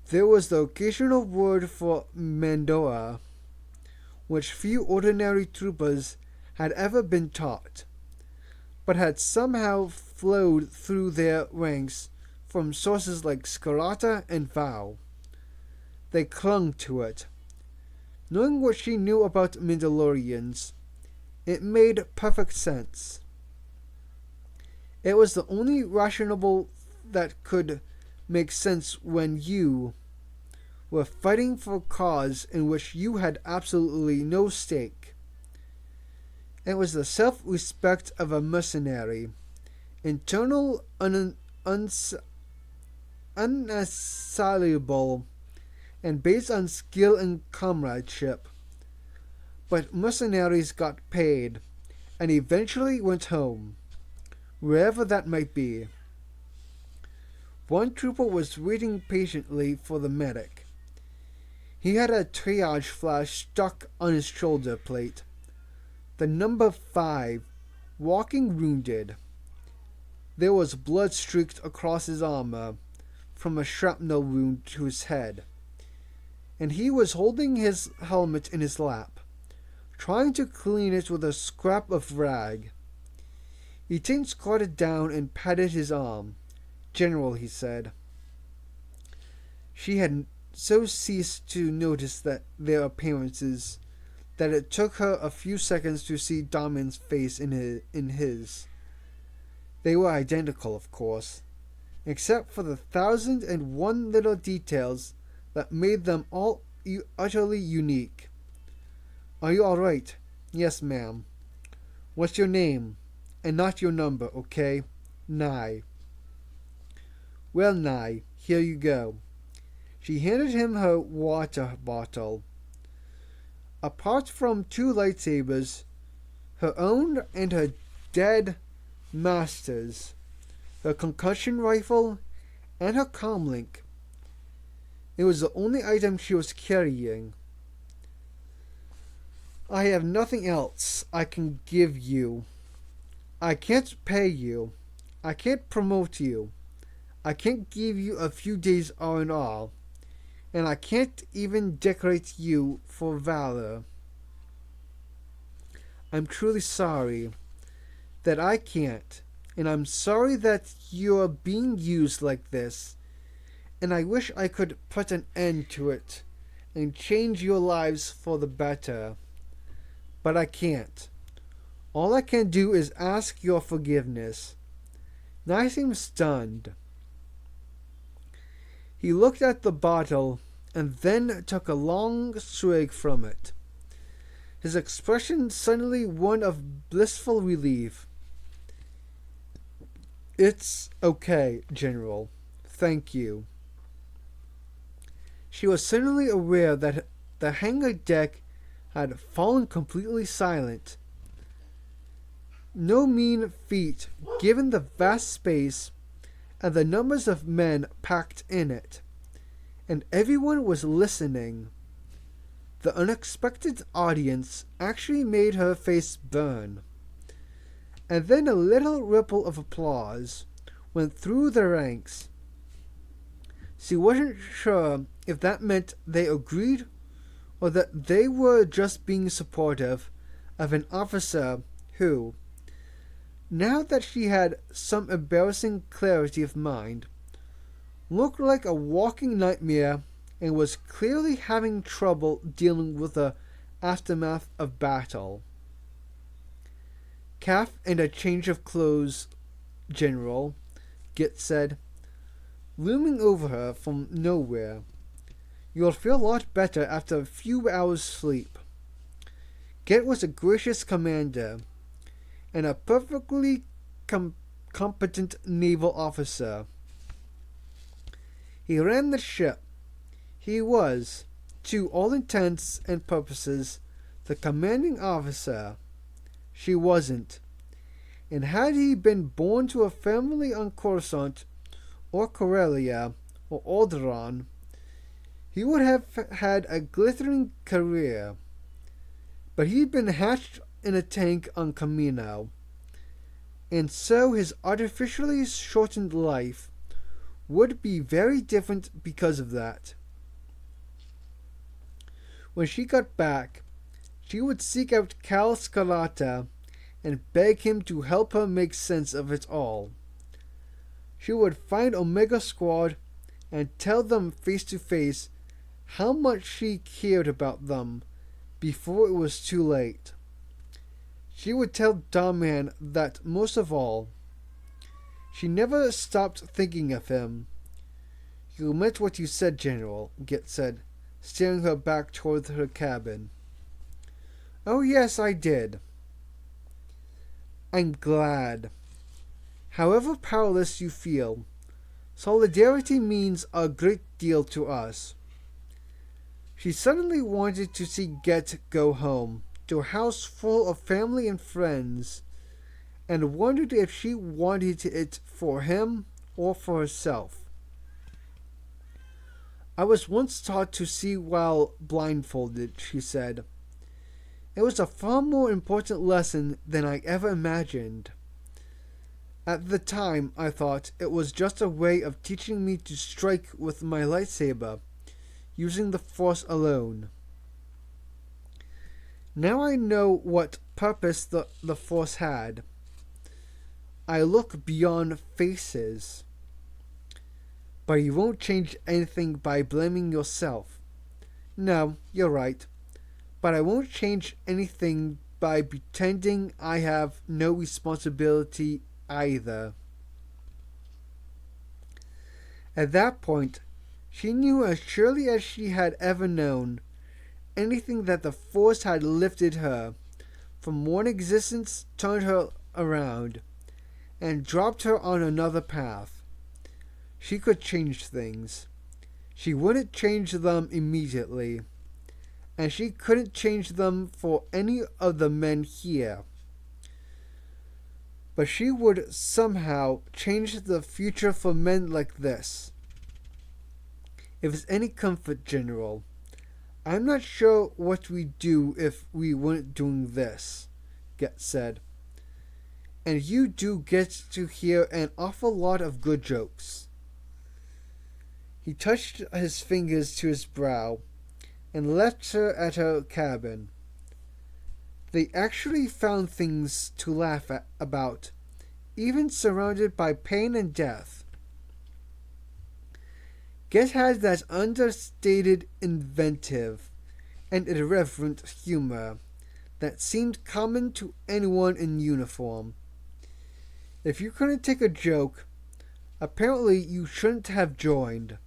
There was the occasional word for Mandoa, which few ordinary troopers had ever been taught, but had somehow flowed through their ranks from sources like Scarata and Vow. They clung to it. Knowing what she knew about Mandalorians, it made perfect sense. It was the only rationale that could make sense when you were fighting for a cause in which you had absolutely no stake. It was the self-respect of a mercenary, internal, unassailable, and based on skill and comradeship. But mercenaries got paid, and eventually went home, wherever that might be. One trooper was waiting patiently for the medic. He had a triage flash stuck on his shoulder plate. The number 5, walking wounded. There was blood streaked across his armor from a shrapnel wound to his head, and he was holding his helmet in his lap, trying to clean it with a scrap of rag. Etain squatted down and patted his arm. "General," he said. She had so ceased to notice their appearances that it took her a few seconds to see Damon's face in his. They were identical, of course, except for the 1,001 little details that made them all utterly unique. "Are you all right?" "Yes, ma'am." "What's your name? And not your number, okay?" "Nye." "Well, Nye, here you go." She handed him her water bottle. Apart from 2 lightsabers, her own and her dead master's, her concussion rifle, and her comlink, it was the only item she was carrying. "I have nothing else I can give you. I can't pay you. I can't promote you. I can't give you a few days R&R. And I can't even decorate you for valor. I'm truly sorry that I can't, and I'm sorry that you're being used like this, and I wish I could put an end to it and change your lives for the better. But I can't. All I can do is ask your forgiveness." Nye seemed stunned. He looked at the bottle and then took a long swig from it, his expression suddenly one of blissful relief. "It's okay, General. Thank you." She was suddenly aware that the hangar deck had fallen completely silent. No mean feat, given the vast space and the numbers of men packed in it, and everyone was listening. The unexpected audience actually made her face burn. And then a little ripple of applause went through the ranks. She wasn't sure if that meant they agreed or that they were just being supportive of an officer who, now that she had some embarrassing clarity of mind, looked like a walking nightmare and was clearly having trouble dealing with the aftermath of battle. "Calf and a change of clothes, General," Git said, looming over her from nowhere. You'll feel a lot better after a few hours' sleep. Get was a gracious commander and a perfectly competent naval officer. He ran the ship. He was, to all intents and purposes, the commanding officer. She wasn't. And had he been born to a family on Coruscant, or Corellia, or Alderaan, he would have had a glittering career. But he'd been hatched in a tank on Commando, and so his artificially shortened life would be very different because of that. When she got back, she would seek out Cal Scarlata and beg him to help her make sense of it all. She would find Omega Squad and tell them face to face how much she cared about them before it was too late. She would tell Darman that most of all, she never stopped thinking of him. You meant what you said, General, Git said, steering her back toward her cabin. Oh yes, I did. I'm glad. However powerless you feel, solidarity means a great deal to us. She suddenly wanted to see Get go home, to a house full of family and friends, and wondered if she wanted it for him or for herself. I was once taught to see while blindfolded, she said. It was a far more important lesson than I ever imagined. At the time, I thought it was just a way of teaching me to strike with my lightsaber, using the Force alone. Now I know what purpose the Force had. I look beyond faces. But you won't change anything by blaming yourself. No, you're right. But I won't change anything by pretending I have no responsibility either. At that point, she knew as surely as she had ever known, anything that the Force had lifted her from one existence, turned her around, and dropped her on another path. She could change things. She wouldn't change them immediately, and she couldn't change them for any of the men here. But she would somehow change the future for men like this. If it's any comfort, General, I'm not sure what we'd do if we weren't doing this, Get said. And you do get to hear an awful lot of good jokes. He touched his fingers to his brow and left her at her cabin. They actually found things to laugh about, even surrounded by pain and death. Get had that understated, inventive, and irreverent humor that seemed common to anyone in uniform. If you couldn't take a joke, apparently you shouldn't have joined.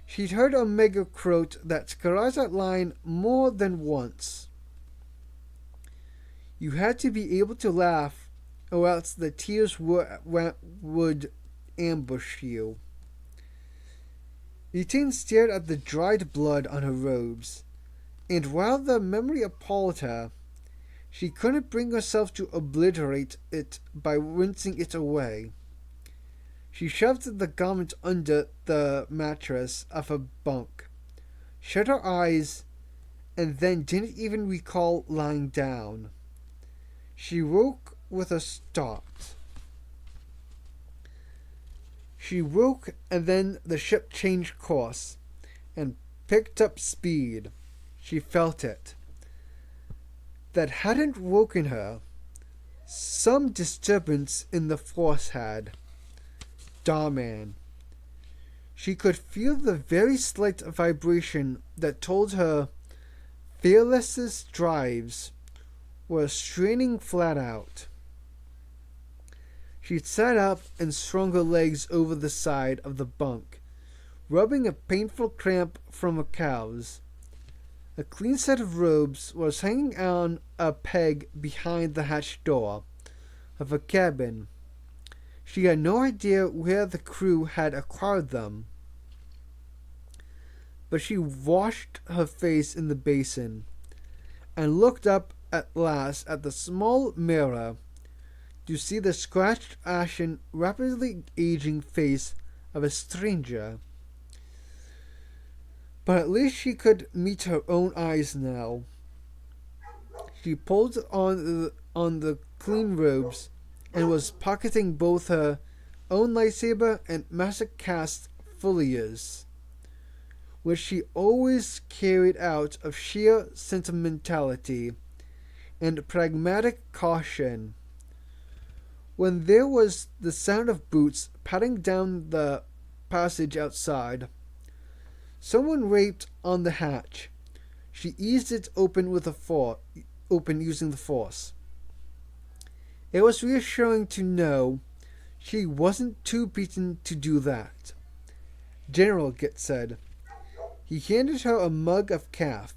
She'd heard Omega quote that Scarlata line more than once. You had to be able to laugh, or else the tears would ambush you. Etain stared at the dried blood on her robes, and while the memory appalled her, she couldn't bring herself to obliterate it by rinsing it away. She shoved the garment under the mattress of her bunk, shut her eyes, and then didn't even recall lying down. She woke with a start. She woke, and then the ship changed course and picked up speed. She felt it. That hadn't woken her. Some disturbance in the Force had. Darman. She could feel the very slight vibration that told her Fearless's drives were straining flat out. She sat up and swung her legs over the side of the bunk, rubbing a painful cramp from her calves. A clean set of robes was hanging on a peg behind the hatch door of her cabin. She had no idea where the crew had acquired them, but she washed her face in the basin and looked up at last at the small mirror to see the scratched, ashen, rapidly aging face of a stranger. But at least she could meet her own eyes now. She pulled on the clean robes and was pocketing both her own lightsaber and Master Cast Fullia's, which she always carried out of sheer sentimentality and pragmatic caution. When there was the sound of boots padding down the passage outside, someone rapped on the hatch. She eased it open using the force. It was reassuring to know she wasn't too beaten to do that. General Git said. He handed her a mug of caf,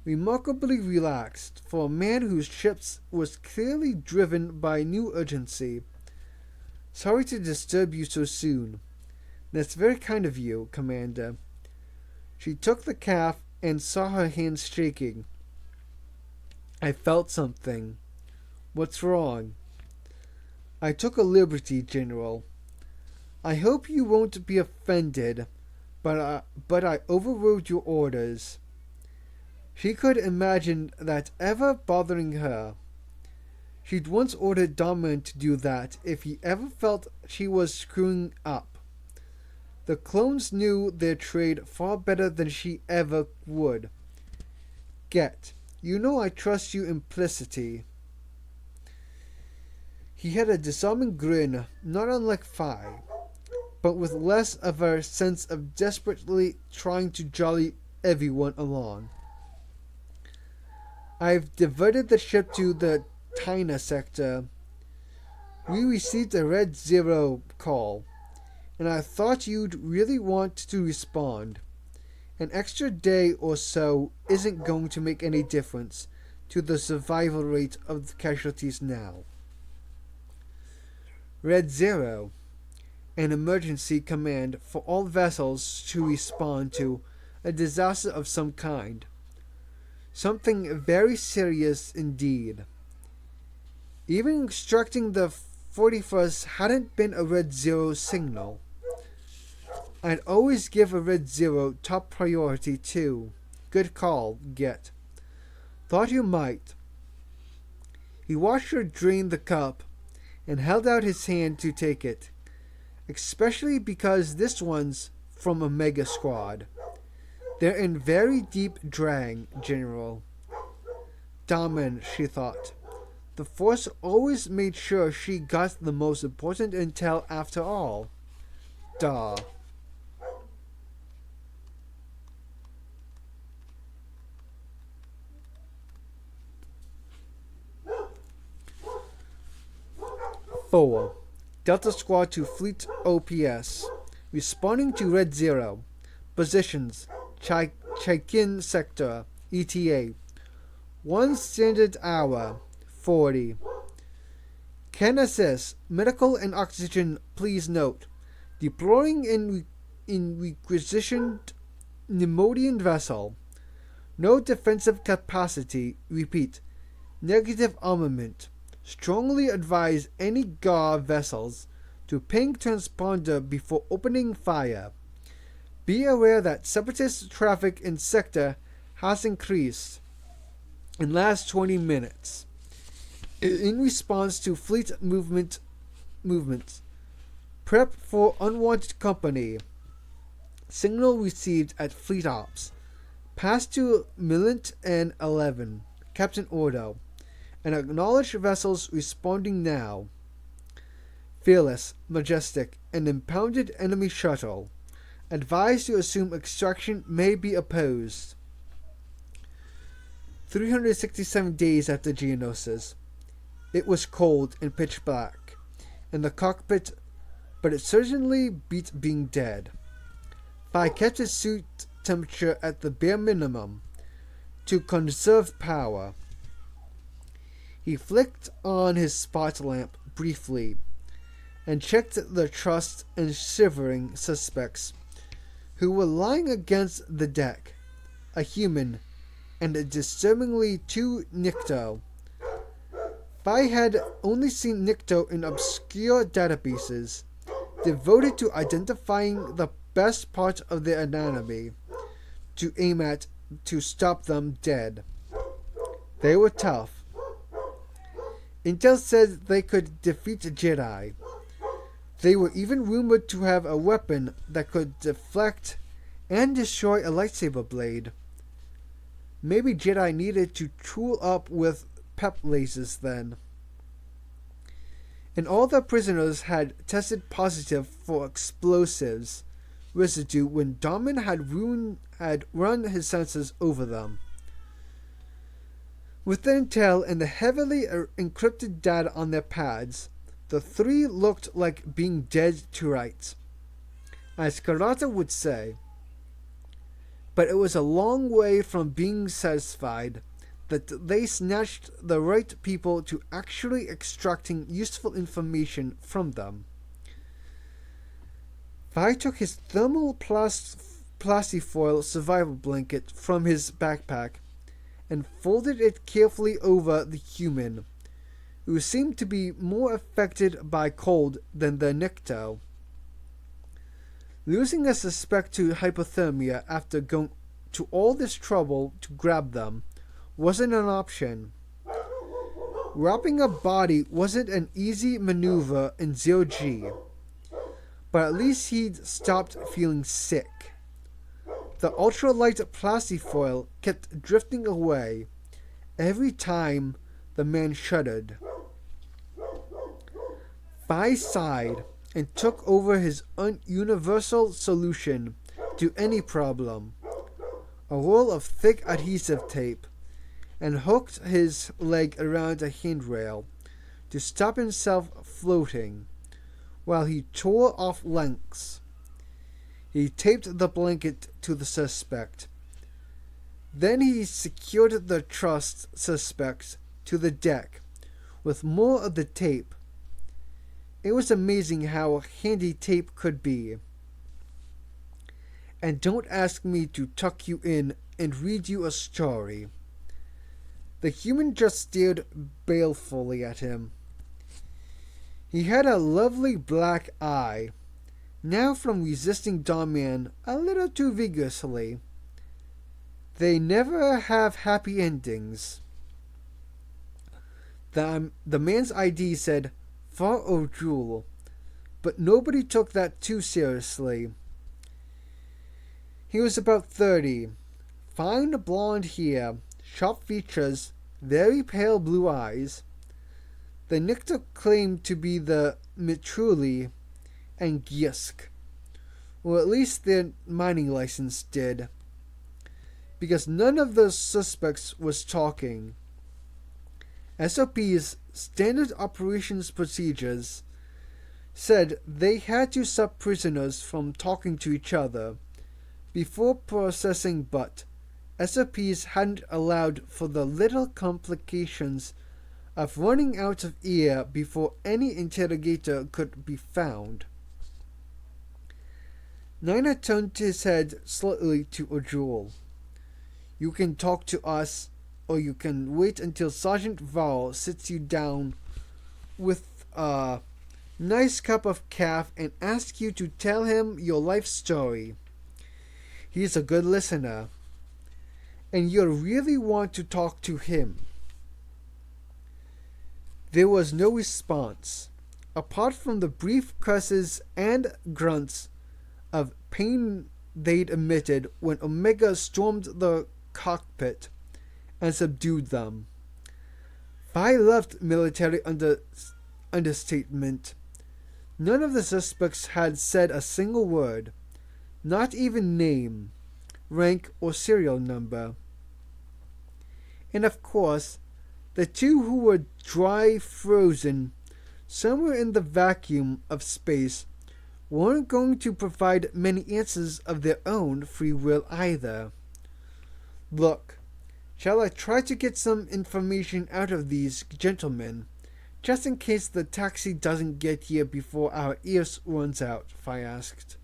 remarkably relaxed for a man whose ship was clearly driven by new urgency. Sorry to disturb you so soon. That's very kind of you, Commander. She took the caf and saw her hands shaking. I felt something. What's wrong? I took a liberty, General. I hope you won't be offended, but I overrode your orders. She could imagine that ever bothering her. She'd once ordered Domin to do that if he ever felt she was screwing up. The clones knew their trade far better than she ever would. Get, you know I trust you implicitly. He had a disarming grin, not unlike Phi, but with less of a sense of desperately trying to jolly everyone along. I've diverted the ship to the Tina sector. We received a Red Zero call, and I thought you'd really want to respond. An extra day or so isn't going to make any difference to the survival rate of the casualties now. Red Zero, an emergency command for all vessels to respond to a disaster of some kind. Something very serious indeed. Even instructing the 41st hadn't been a Red Zero signal. I'd always give a Red Zero top priority too. Good call, Get. Thought you might. He watched her drain the cup and held out his hand to take it, especially because this one's from a mega squad. They're in very deep drag, General. Damen, she thought. The Force always made sure she got the most important intel after all. Duh. Four. Delta Squad to Fleet OPS. Responding to Red Zero. Positions. Chaikin Sector. ETA. 1 standard hour. 40. Can assist. Medical and oxygen, please note. Deploying in requisitioned Nemodian vessel. No defensive capacity. Repeat. Negative armament. Strongly advise any GAR vessels to ping transponder before opening fire. Be aware that separatist traffic in sector has increased in last 20 minutes. In response to fleet movements, prep for unwanted company. Signal received at Fleet Ops. Pass to Milent and 11. Captain Ordo. And acknowledge vessels responding now. Fearless, Majestic, and impounded enemy shuttle. Advised to assume extraction may be opposed. 367 days after Geonosis. It was cold and pitch black in the cockpit, but it certainly beat being dead. Fi kept his suit temperature at the bare minimum to conserve power. He flicked on his spot lamp briefly and checked the trussed and shivering suspects who were lying against the deck, a human and a disturbingly two Nikto. Fi had only seen Nikto in obscure databases devoted to identifying the best part of their anatomy to aim at to stop them dead. They were tough. Intel said they could defeat Jedi. They were even rumored to have a weapon that could deflect and destroy a lightsaber blade. Maybe Jedi needed to tool up with pep lasers then. And all the prisoners had tested positive for explosives residue when Darman had run his sensors over them. With the intel and the heavily encrypted data on their pads, the three looked like being dead to rights, as Karata would say. But it was a long way from being satisfied that they snatched the right people to actually extracting useful information from them. Fi took his thermal plastifoil survival blanket from his backpack and folded it carefully over the human, who seemed to be more affected by cold than the Nikto. Losing a suspect to hypothermia after going to all this trouble to grab them wasn't an option. Wrapping a body wasn't an easy maneuver in 0G, but at least he'd stopped feeling sick. The ultralight plastifoil kept drifting away every time the man shuddered. Fi sighed and took over his universal solution to any problem, a roll of thick adhesive tape, and hooked his leg around a handrail to stop himself floating while he tore off lengths. He taped the blanket to the suspect. Then he secured the trussed suspect to the deck with more of the tape. It was amazing how handy tape could be. And don't ask me to tuck you in and read you a story. The human just stared balefully at him. He had a lovely black eye, now from resisting Darman a little too vigorously. They never have happy endings. The man's ID said Far O'Jewel, but nobody took that too seriously. He was about 30, fine blonde hair, sharp features, very pale blue eyes. The Nikto claimed to be the Mitruli and Gyisk, or at least their mining license did, because none of the suspects was talking. SOP's standard operations procedures said they had to stop prisoners from talking to each other before processing, but SOPs hadn't allowed for the little complications of running out of air before any interrogator could be found. Nina turned his head slightly to O'Jewel. You can talk to us, or you can wait until Sergeant Varl sits you down with a nice cup of caf and asks you to tell him your life story. He's a good listener, and you'll really want to talk to him. There was no response, apart from the brief curses and grunts of pain they'd emitted when Omega stormed the cockpit and subdued them. Fi loved military understatement. None of the suspects had said a single word, not even name, rank, or serial number. And of course, the two who were dry frozen somewhere in the vacuum of space weren't going to provide many answers of their own free will either. Look, shall I try to get some information out of these gentlemen, just in case the taxi doesn't get here before our ears runs out? Fry asked.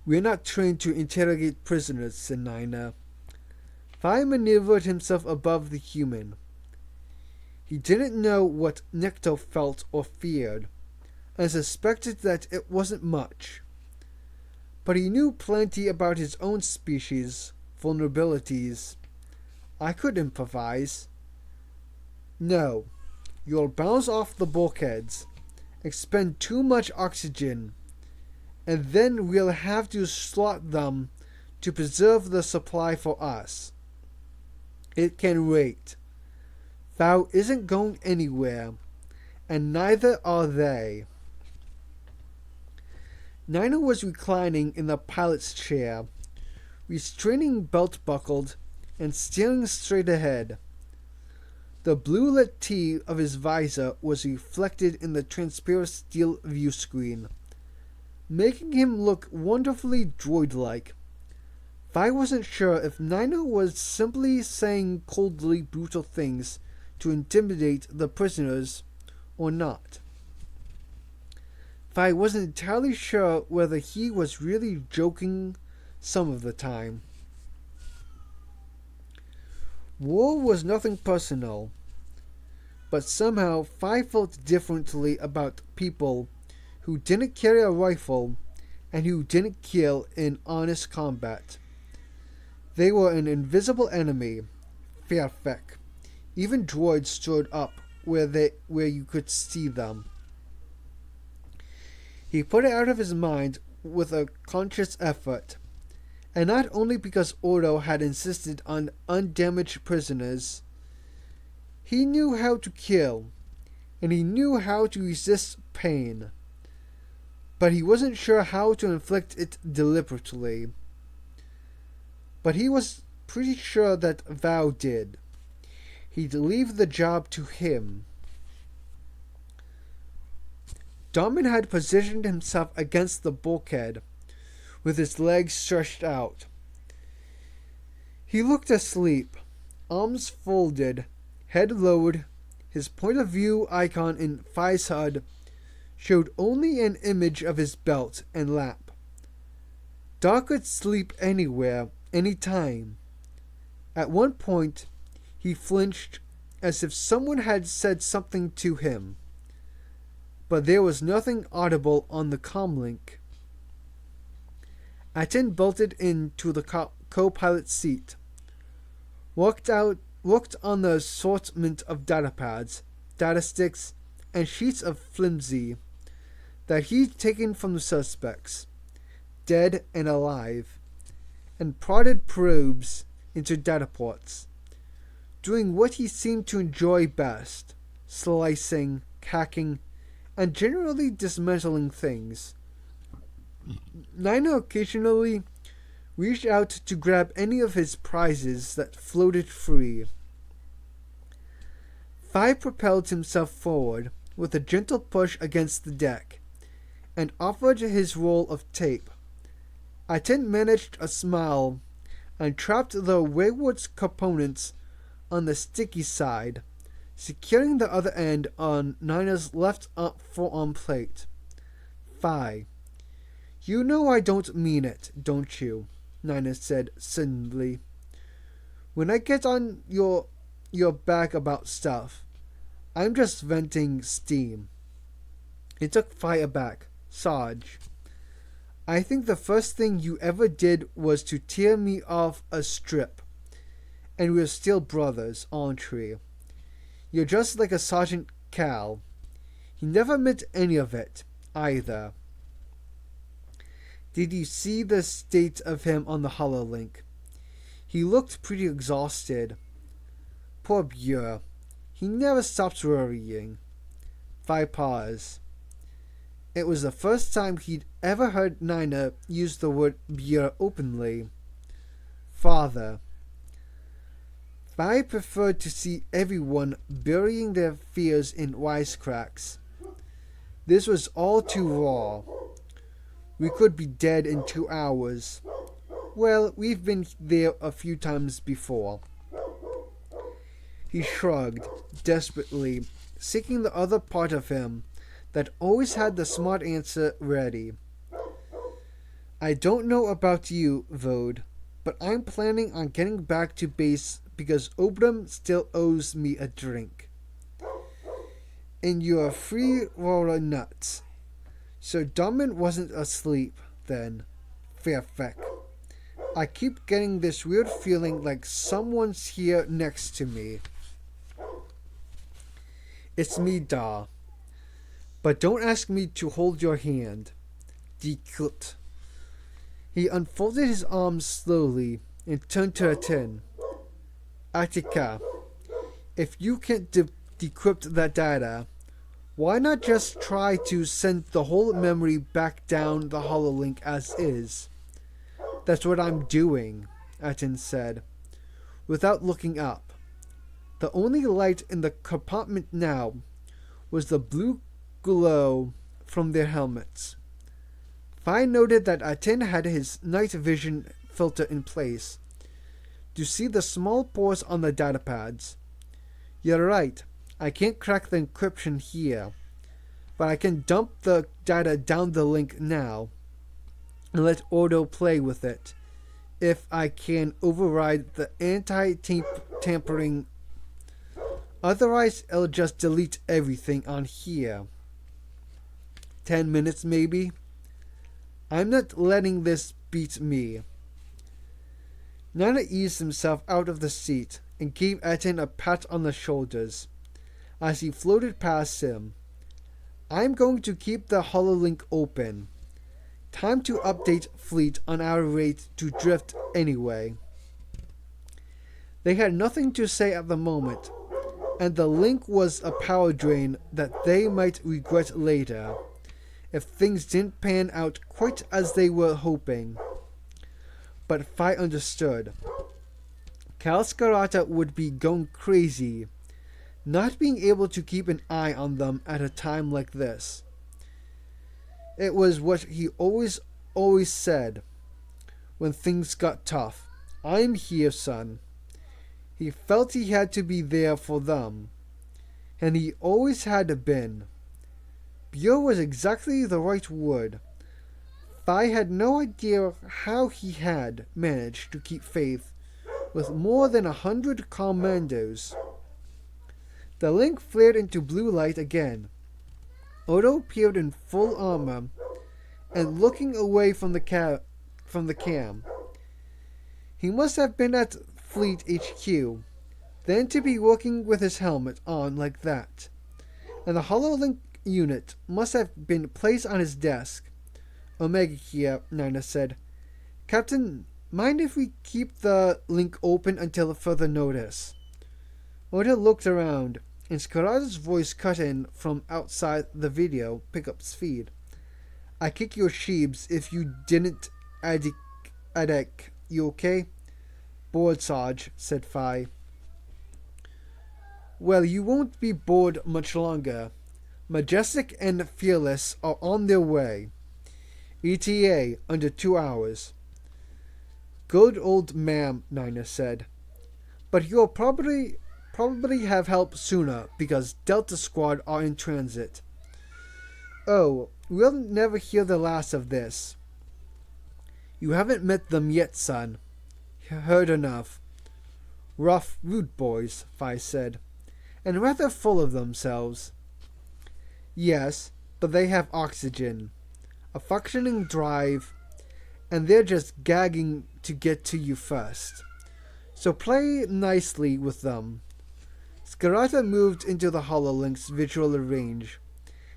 We're not trained to interrogate prisoners, said Nina. Fry maneuvered himself above the human. He didn't know what Nikto felt or feared, and suspected that it wasn't much. But he knew plenty about his own species' vulnerabilities. I could improvise. No, you'll bounce off the bulkheads, expend too much oxygen, and then we'll have to slot them to preserve the supply for us. It can wait. Thou isn't going anywhere, and neither are they. Nina was reclining in the pilot's chair, restraining belt buckled and staring straight ahead. The blue-lit T of his visor was reflected in the transparent steel view screen, making him look wonderfully droid-like. I wasn't sure if Nina was simply saying coldly brutal things to intimidate the prisoners or not. I wasn't entirely sure whether he was really joking some of the time. War was nothing personal, but somehow Fi felt differently about people who didn't carry a rifle and who didn't kill in honest combat. They were an invisible enemy, fair feck. Even droids stood up where you could see them. He put it out of his mind with a conscious effort, and not only because Ordo had insisted on undamaged prisoners. He knew how to kill, and he knew how to resist pain, but he wasn't sure how to inflict it deliberately. But he was pretty sure that Val did. He'd leave the job to him. Darman had positioned himself against the bulkhead, with his legs stretched out. He looked asleep, arms folded, head lowered. His point of view icon in Fi's HUD showed only an image of his belt and lap. Doc could sleep anywhere, anytime. At one point, he flinched as if someone had said something to him. But there was nothing audible on the comlink. Aten bolted into the co-pilot seat, looked on the assortment of datapads, data sticks, and sheets of flimsy that he'd taken from the suspects, dead and alive, and prodded probes into dataports, doing what he seemed to enjoy best, slicing, hacking, and generally dismantling things. Nina occasionally reached out to grab any of his prizes that floated free. Fi propelled himself forward with a gentle push against the deck, and offered his roll of tape. Aten managed a smile and trapped the wayward components on the sticky side, securing the other end on Nina's left forearm plate. Fi, you know I don't mean it, don't you? Nina said suddenly. When I get on your back about stuff, I'm just venting steam. It took Fi aback. Sarge, I think the first thing you ever did was to tear me off a strip, and we're still brothers, aren't we? You're just like a Sergeant Cal. He never meant any of it, either. Did you see the state of him on the hololink? He looked pretty exhausted. Poor Bure. He never stops worrying. Fi paused. It was the first time he'd ever heard Nina use the word Bure openly. Father. Fi preferred to see everyone burying their fears in wisecracks. This was all too raw. We could be dead in 2 hours. Well, we've been there a few times before. He shrugged, desperately, seeking the other part of him that always had the smart answer ready. I don't know about you, Vode, but I'm planning on getting back to base because Obram still owes me a drink. And you're free roller nuts. So Darman wasn't asleep, then. Fairfeck. I keep getting this weird feeling like someone's here next to me. It's me, Da. But don't ask me to hold your hand. Dekut. He unfolded his arms slowly and turned to Atin. Attika, if you can't decrypt that data, why not just try to send the whole memory back down the hololink as is? That's what I'm doing, Atin said, without looking up. The only light in the compartment now was the blue glow from their helmets. Fi noted that Atin had his night vision filter in place to see the small pores on the datapads. You're right, I can't crack the encryption here, but I can dump the data down the link now and let Ordo play with it if I can override the anti-tampering. Otherwise, it'll just delete everything on here. 10 minutes maybe? I'm not letting this beat me. Nana eased himself out of the seat and gave Atin a pat on the shoulders as he floated past him. I'm going to keep the hololink open. Time to update fleet on our rate to drift anyway. They had nothing to say at the moment, and the link was a power drain that they might regret later if things didn't pan out quite as they were hoping. But Fi understood. Cal Scarata would be going crazy, not being able to keep an eye on them at a time like this. It was what he always said when things got tough. I'm here, son. He felt he had to be there for them, and he always had been. Pure was exactly the right word. Fi had no idea how he had managed to keep faith with more than 100 commandos. The link flared into blue light again. Odo appeared in full armor and looking away from the cam. He must have been at Fleet HQ, then to be working with his helmet on like that. And the hololink unit must have been placed on his desk. Omega here, Nina said. Captain, mind if we keep the link open until further notice? Oda looked around, and Scarata's voice cut in from outside the video pickup's feed. I kick your sheebs if you didn't, Adek. You okay? Bored, Sarge, said Fi. Well, you won't be bored much longer. Majestic and Fearless are on their way. ETA under 2 hours. Good old ma'am, Nina said. But you'll probably have help sooner because Delta Squad are in transit. Oh, we'll never hear the last of this. You haven't met them yet, son. Heard enough. Rough, rude boys, Fi said, and rather full of themselves. Yes, but they have oxygen, a functioning drive, and they're just gagging to get to you first. So play nicely with them. Scarata moved into the hololink's visual range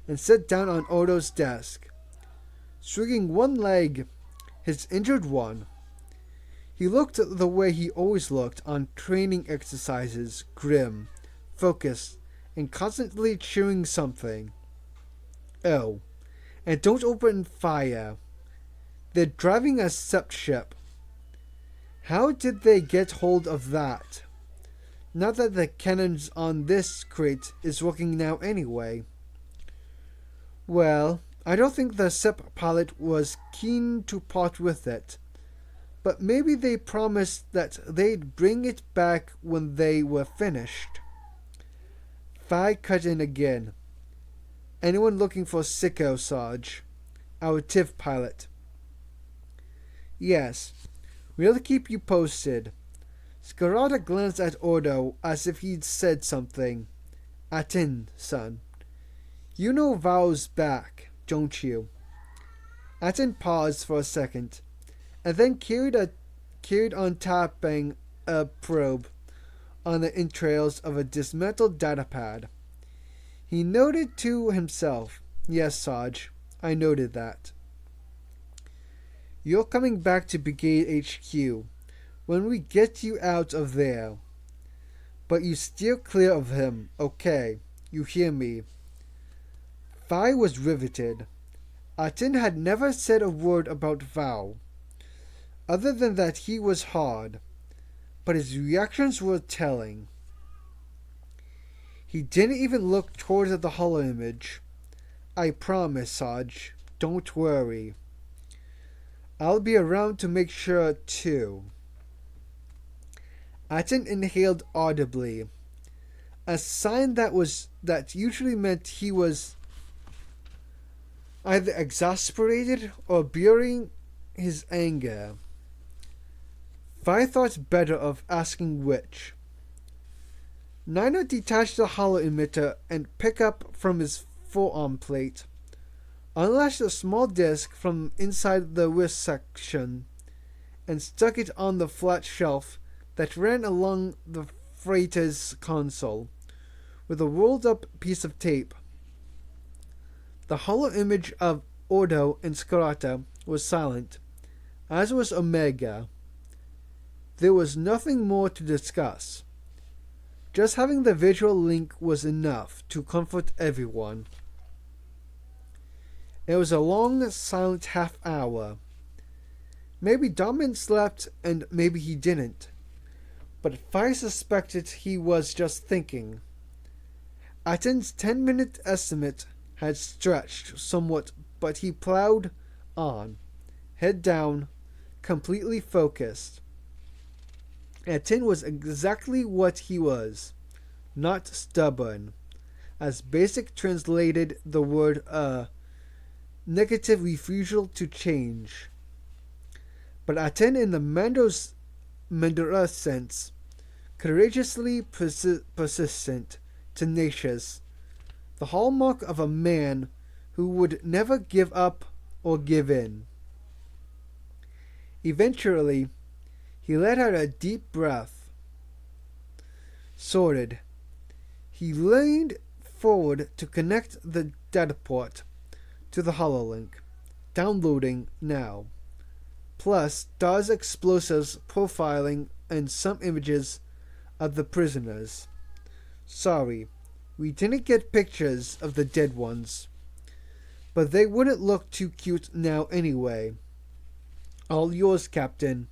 and sat down on Odo's desk, swinging one leg, his injured one. He looked the way he always looked on training exercises, grim, focused, and constantly chewing something. Oh, and don't open fire. They're driving a sept ship. How did they get hold of that? Not that the cannons on this crate is working now anyway. Well, I don't think the SIP pilot was keen to part with it, but maybe they promised that they'd bring it back when they were finished. Fi cut in again. Anyone looking for Sicko, Sarge? Our TIV pilot. Yes, we'll keep you posted. Scarata glanced at Ordo as if he'd said something. Atin, son. You know Val's back, don't you? Atin paused for a second, and then carried on tapping a probe on the entrails of a dismantled datapad. He noted to himself, Yes, Sarge, I noted that. You're coming back to Brigade HQ when we get you out of there. But you steer clear of him, okay? You hear me? Fi was riveted. Atin had never said a word about Val, other than that he was hard, but his reactions were telling. He didn't even look towards the holoimage. I promise, Sarge. Don't worry. I'll be around to make sure, too. Atin inhaled audibly, a sign that usually meant he was either exasperated or burying his anger. Fi thought better of asking which. Niner detached the holo emitter and picked up from his forearm plate, unlatched a small disc from inside the wrist section, and stuck it on the flat shelf that ran along the freighter's console, with a rolled up piece of tape. The holo image of Ordo and Scarata was silent, as was Omega. There was nothing more to discuss. Just having the visual link was enough to comfort everyone. It was a long, silent half hour. Maybe Domin slept and maybe he didn't, but Fi suspected he was just thinking. Atin's 10-minute estimate had stretched somewhat, but he plowed on, head down, completely focused. Atin was exactly what he was, not stubborn, as Basic translated the word negative refusal to change. But Atin in the Mandara sense, courageously persistent, tenacious, the hallmark of a man who would never give up or give in. Eventually, he let out a deep breath. Sorted. He leaned forward to connect the data port to the HoloLink. Downloading now. Plus DAR's explosives profiling and some images of the prisoners. Sorry, we didn't get pictures of the dead ones, but they wouldn't look too cute now anyway. All yours, Captain.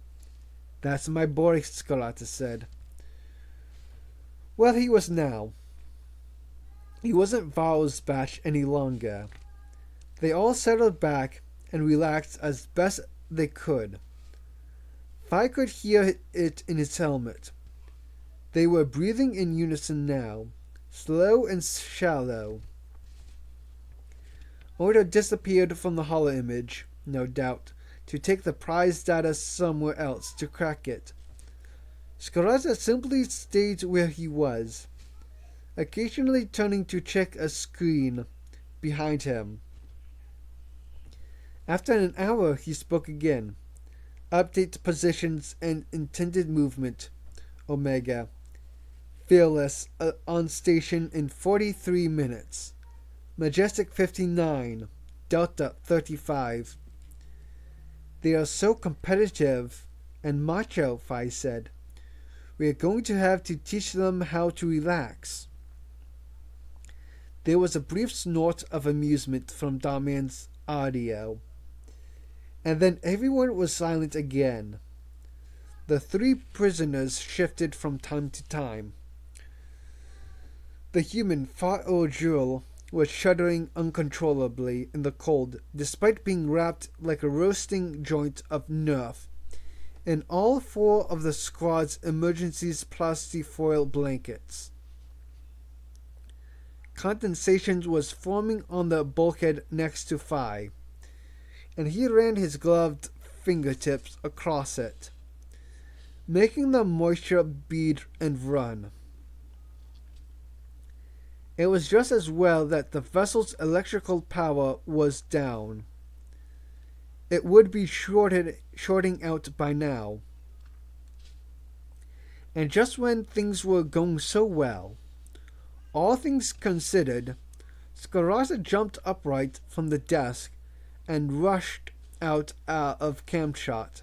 That's my boy, Scarata said. Well, he was now. He wasn't Val's batch any longer. They all settled back and relaxed as best they could. Fi could hear it in his helmet. They were breathing in unison now, slow and shallow. Ordo disappeared from the holoimage, no doubt, to take the prize data somewhere else to crack it. Scarata simply stayed where he was, occasionally turning to check a screen behind him. After an hour, he spoke again. Update positions and intended movement, Omega. Fearless, on station in 43 minutes. Majestic 59, Delta 35. They are so competitive and macho, Fi said. We are going to have to teach them how to relax. There was a brief snort of amusement from Darman's audio, and then everyone was silent again. The three prisoners shifted from time to time. The human Fa Jewel was shuddering uncontrollably in the cold, despite being wrapped like a roasting joint of Nerf in all four of the squad's emergency plastifoil blankets. Condensation was forming on the bulkhead next to Phi, and he ran his gloved fingertips across it, making the moisture bead and run. It was just as well that the vessel's electrical power was down. It would be shorting out by now. And just when things were going so well, all things considered, Scarata jumped upright from the desk and rushed out of camshot.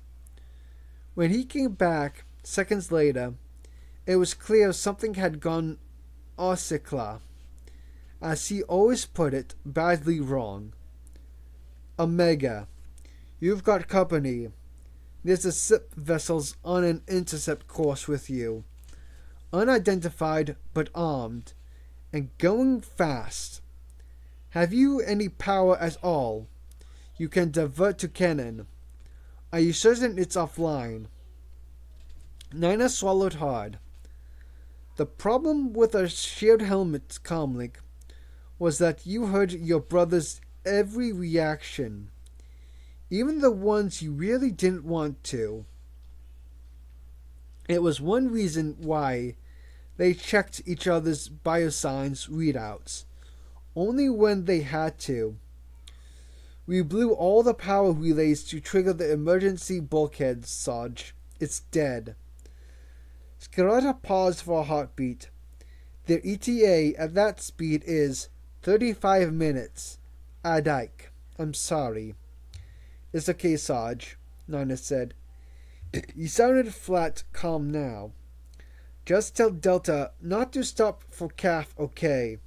When he came back, seconds later, it was clear something had gone osikla, as he always put it, badly wrong. Omega, you've got company. There's a ship vessels on an intercept course with you, unidentified but armed, and going fast. Have you any power at all? You can divert to cannon. Are you certain it's offline? Nina swallowed hard. The problem with a shared helmet comlink was that you heard your brother's every reaction, even the ones you really didn't want to. It was one reason why they checked each other's biosigns readouts, only when they had to. We blew all the power relays to trigger the emergency bulkhead, Sarge. It's dead. Scarata paused for a heartbeat. Their ETA at that speed is 35 minutes. Adike, I'm sorry. It's okay, Sarge, Nina said. You sounded flat calm now. Just tell Delta not to stop for calf, okay?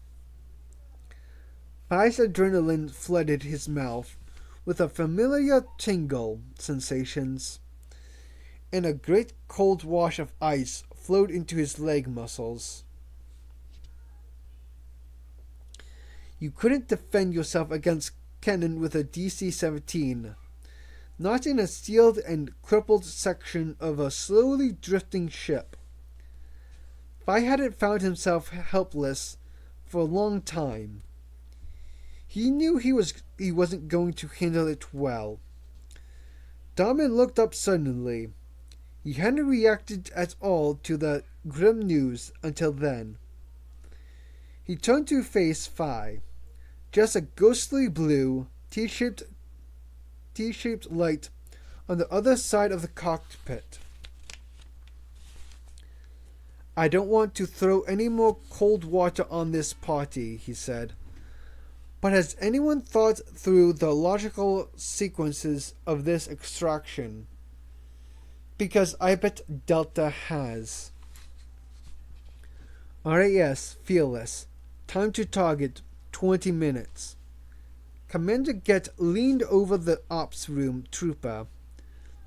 Phi's adrenaline flooded his mouth with a familiar tingle sensations, and a great cold wash of ice flowed into his leg muscles. You couldn't defend yourself against cannon with a DC-17, not in a sealed and crippled section of a slowly drifting ship. Phi hadn't found himself helpless for a long time. He knew he wasn't going to handle it well. Darman looked up suddenly. He hadn't reacted at all to the grim news until then. He turned to face Phi. Just a ghostly blue, T-shaped light on the other side of the cockpit. I don't want to throw any more cold water on this party, he said. But has anyone thought through the logical sequences of this extraction? Because I bet Delta has. Alright, yes, fearless. Time to target. 20 minutes. Commander Get leaned over the ops room trooper,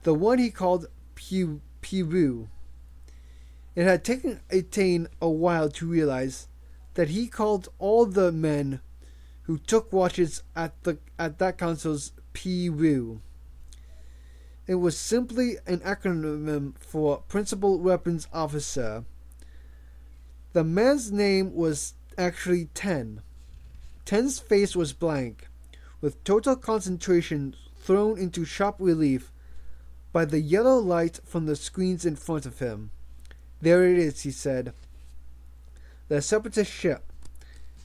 the one he called Piru. It had taken Etain a while to realize that he called all the men who took watches at that console's Piru. It was simply an acronym for Principal Weapons Officer. The man's name was actually Ten. Ten's face was blank, with total concentration thrown into sharp relief by the yellow light from the screens in front of him. There it is, he said. The Separatist ship,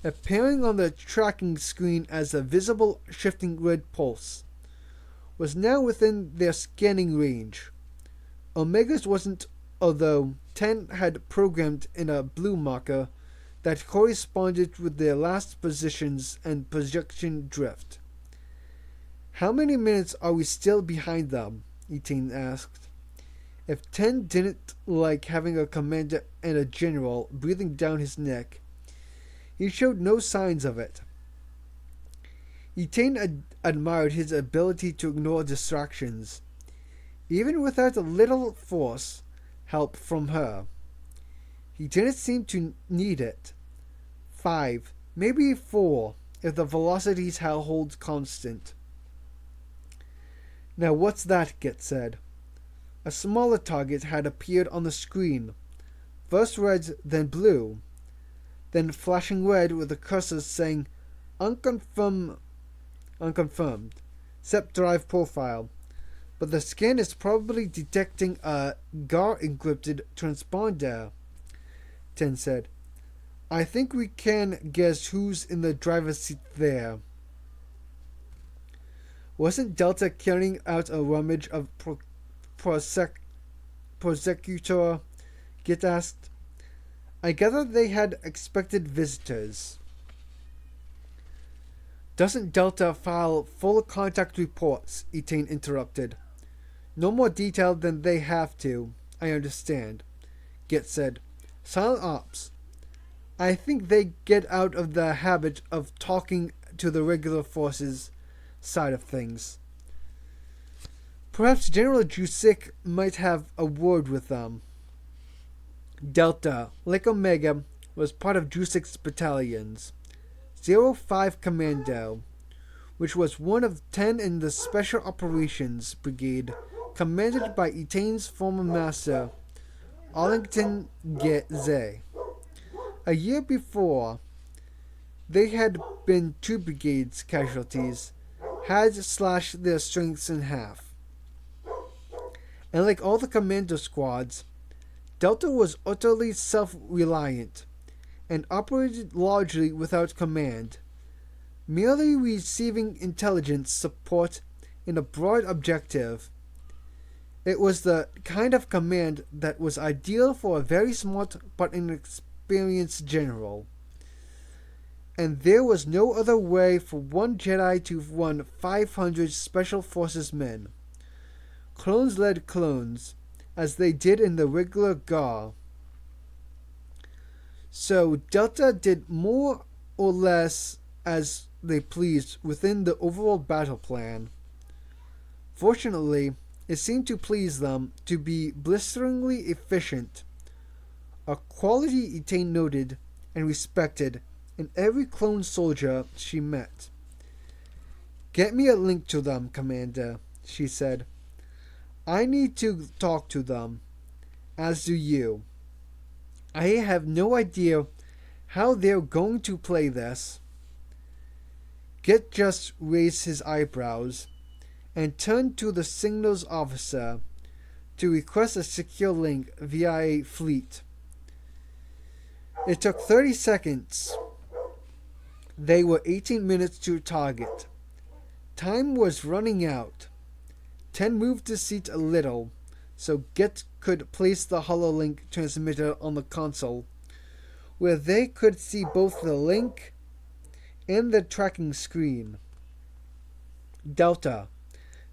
appearing on the tracking screen as a visible shifting red pulse, was now within their scanning range. Omega's wasn't, although Ten had programmed in a blue marker that corresponded with their last positions and projection drift. How many minutes are we still behind them? Etain asked. If Ten didn't like having a commander and a general breathing down his neck, he showed no signs of it. Etain admired his ability to ignore distractions, even without a little force help from her. He didn't seem to need it. 5, Maybe 4 if the velocities hold constant. Now what's that? Get said. A smaller target had appeared on the screen. First red, then blue. Then flashing red with a cursor saying unconfirmed. SEP drive profile. But the scan is probably detecting a GAR encrypted transponder, Ten said. I think we can guess who's in the driver's seat there. Wasn't Delta carrying out a rummage of prosecutor? Git asked. I gather they had expected visitors. Doesn't Delta file full contact reports? Etain interrupted. No more detailed than they have to, I understand. Git said. Silent ops. I think they get out of the habit of talking to the regular forces side of things. Perhaps General Jusik might have a word with them. Delta, like Omega, was part of Jusik's battalions. 05 Commando, which was one of 10 in the Special Operations Brigade, commanded by Etain's former master, Arlington Zay. A year before, they had been 2 brigades casualties, had slashed their strengths in half. And like all the commando squads, Delta was utterly self-reliant and operated largely without command, merely receiving intelligence support in a broad objective. It was the kind of command that was ideal for a very smart but inexperienced general. And there was no other way for one Jedi to run 500 Special Forces men. Clones led clones, as they did in the regular GAR. So Delta did more or less as they pleased within the overall battle plan. Fortunately, it seemed to please them to be blisteringly efficient, a quality Etain noted and respected in every clone soldier she met. Get me a link to them, Commander, she said. I need to talk to them, as do you. I have no idea how they're going to play this. Git just raised his eyebrows and turned to the signals officer to request a secure link via fleet. It took 30 seconds. They were 18 minutes to target. Time was running out. Ten moved his seat a little, so Git could place the hololink transmitter on the console, where they could see both the link and the tracking screen. Delta,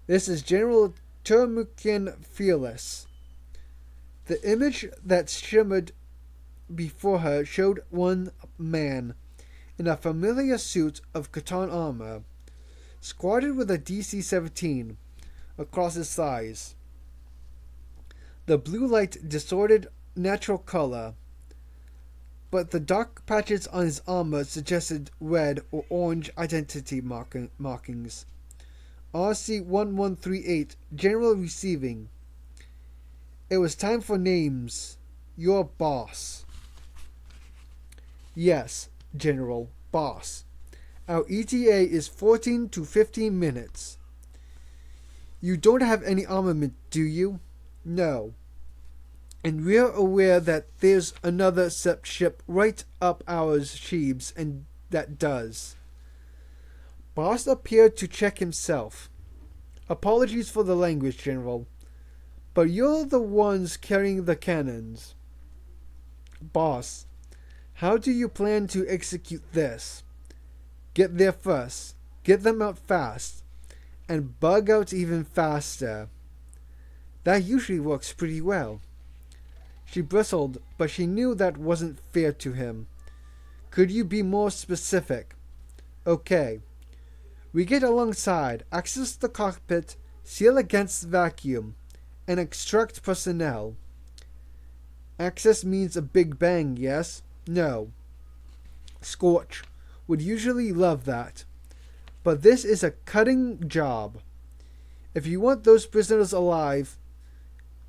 this is General Termukin Fearless. The image that shimmered before her showed one man in a familiar suit of Catan armor, squatted with a DC-17 across his thighs. The blue light distorted natural color, but the dark patches on his armor suggested red or orange identity markings. RC-1138, General receiving. It was time for names. Your boss. Yes, General, boss. Our ETA is 14 to 15 minutes. You don't have any armament, do you? No. And we're aware that there's another SEP ship right up our sheaves, and that does. Boss appeared to check himself. Apologies for the language, General, but you're the ones carrying the cannons. Boss, how do you plan to execute this? Get there first, get them out fast, and bug out even faster. That usually works pretty well. She bristled, but she knew that wasn't fair to him. Could you be more specific? Okay. We get alongside, access the cockpit, seal against vacuum, and extract personnel. Access means a big bang, yes? No. Scorch. would usually love that. But this is a cutting job. If you want those prisoners alive,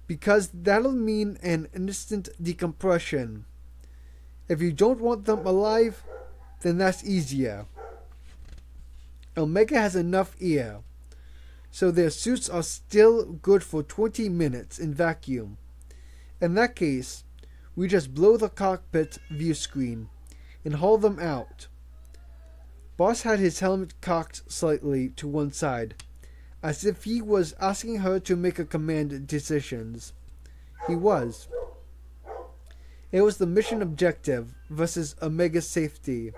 because that'll mean an instant decompression. If you don't want them alive, then that's easier. Omega has enough air, so their suits are still good for 20 minutes in vacuum. In that case, we just blow the cockpit view screen and haul them out. Boss had his helmet cocked slightly to one side, as if he was asking her to make a command decisions. He was. It was the mission objective versus Omega's safety.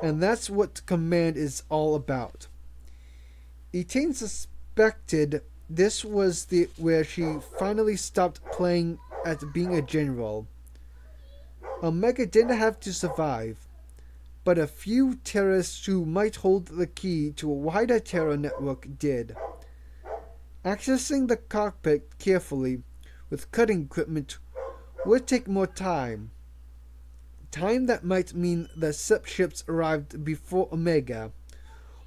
And that's what Command is all about. Etain suspected this was where she finally stopped playing at being a general. Omega didn't have to survive, but a few terrorists who might hold the key to a wider terror network did. Accessing the cockpit carefully with cutting equipment would take more time. Time that might mean the SIP ships arrived before Omega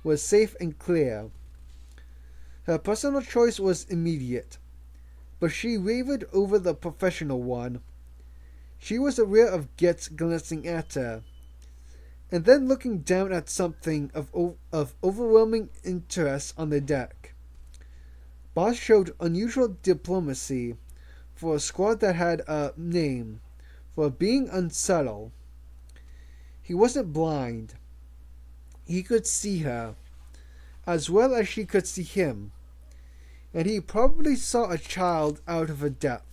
was safe and clear. Her personal choice was immediate, but she wavered over the professional one. She was aware of Getz glancing at her, and then looking down at something of overwhelming interest on the deck. Boss showed unusual diplomacy for a squad that had a name for being unsubtle. He wasn't blind. He could see her, as well as she could see him, and he probably saw a child out of her depth.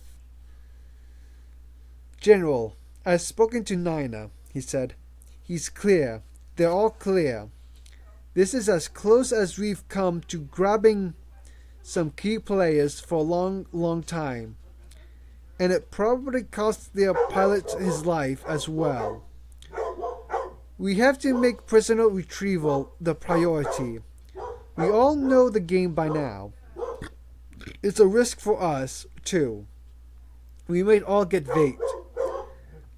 General, I've spoken to Nina, he said. He's clear. They're all clear. This is as close as we've come to grabbing some key players for a long, long time. And it probably cost their pilot his life as well. We have to make prisoner retrieval the priority. We all know the game by now. It's a risk for us, too. We might all get vaped.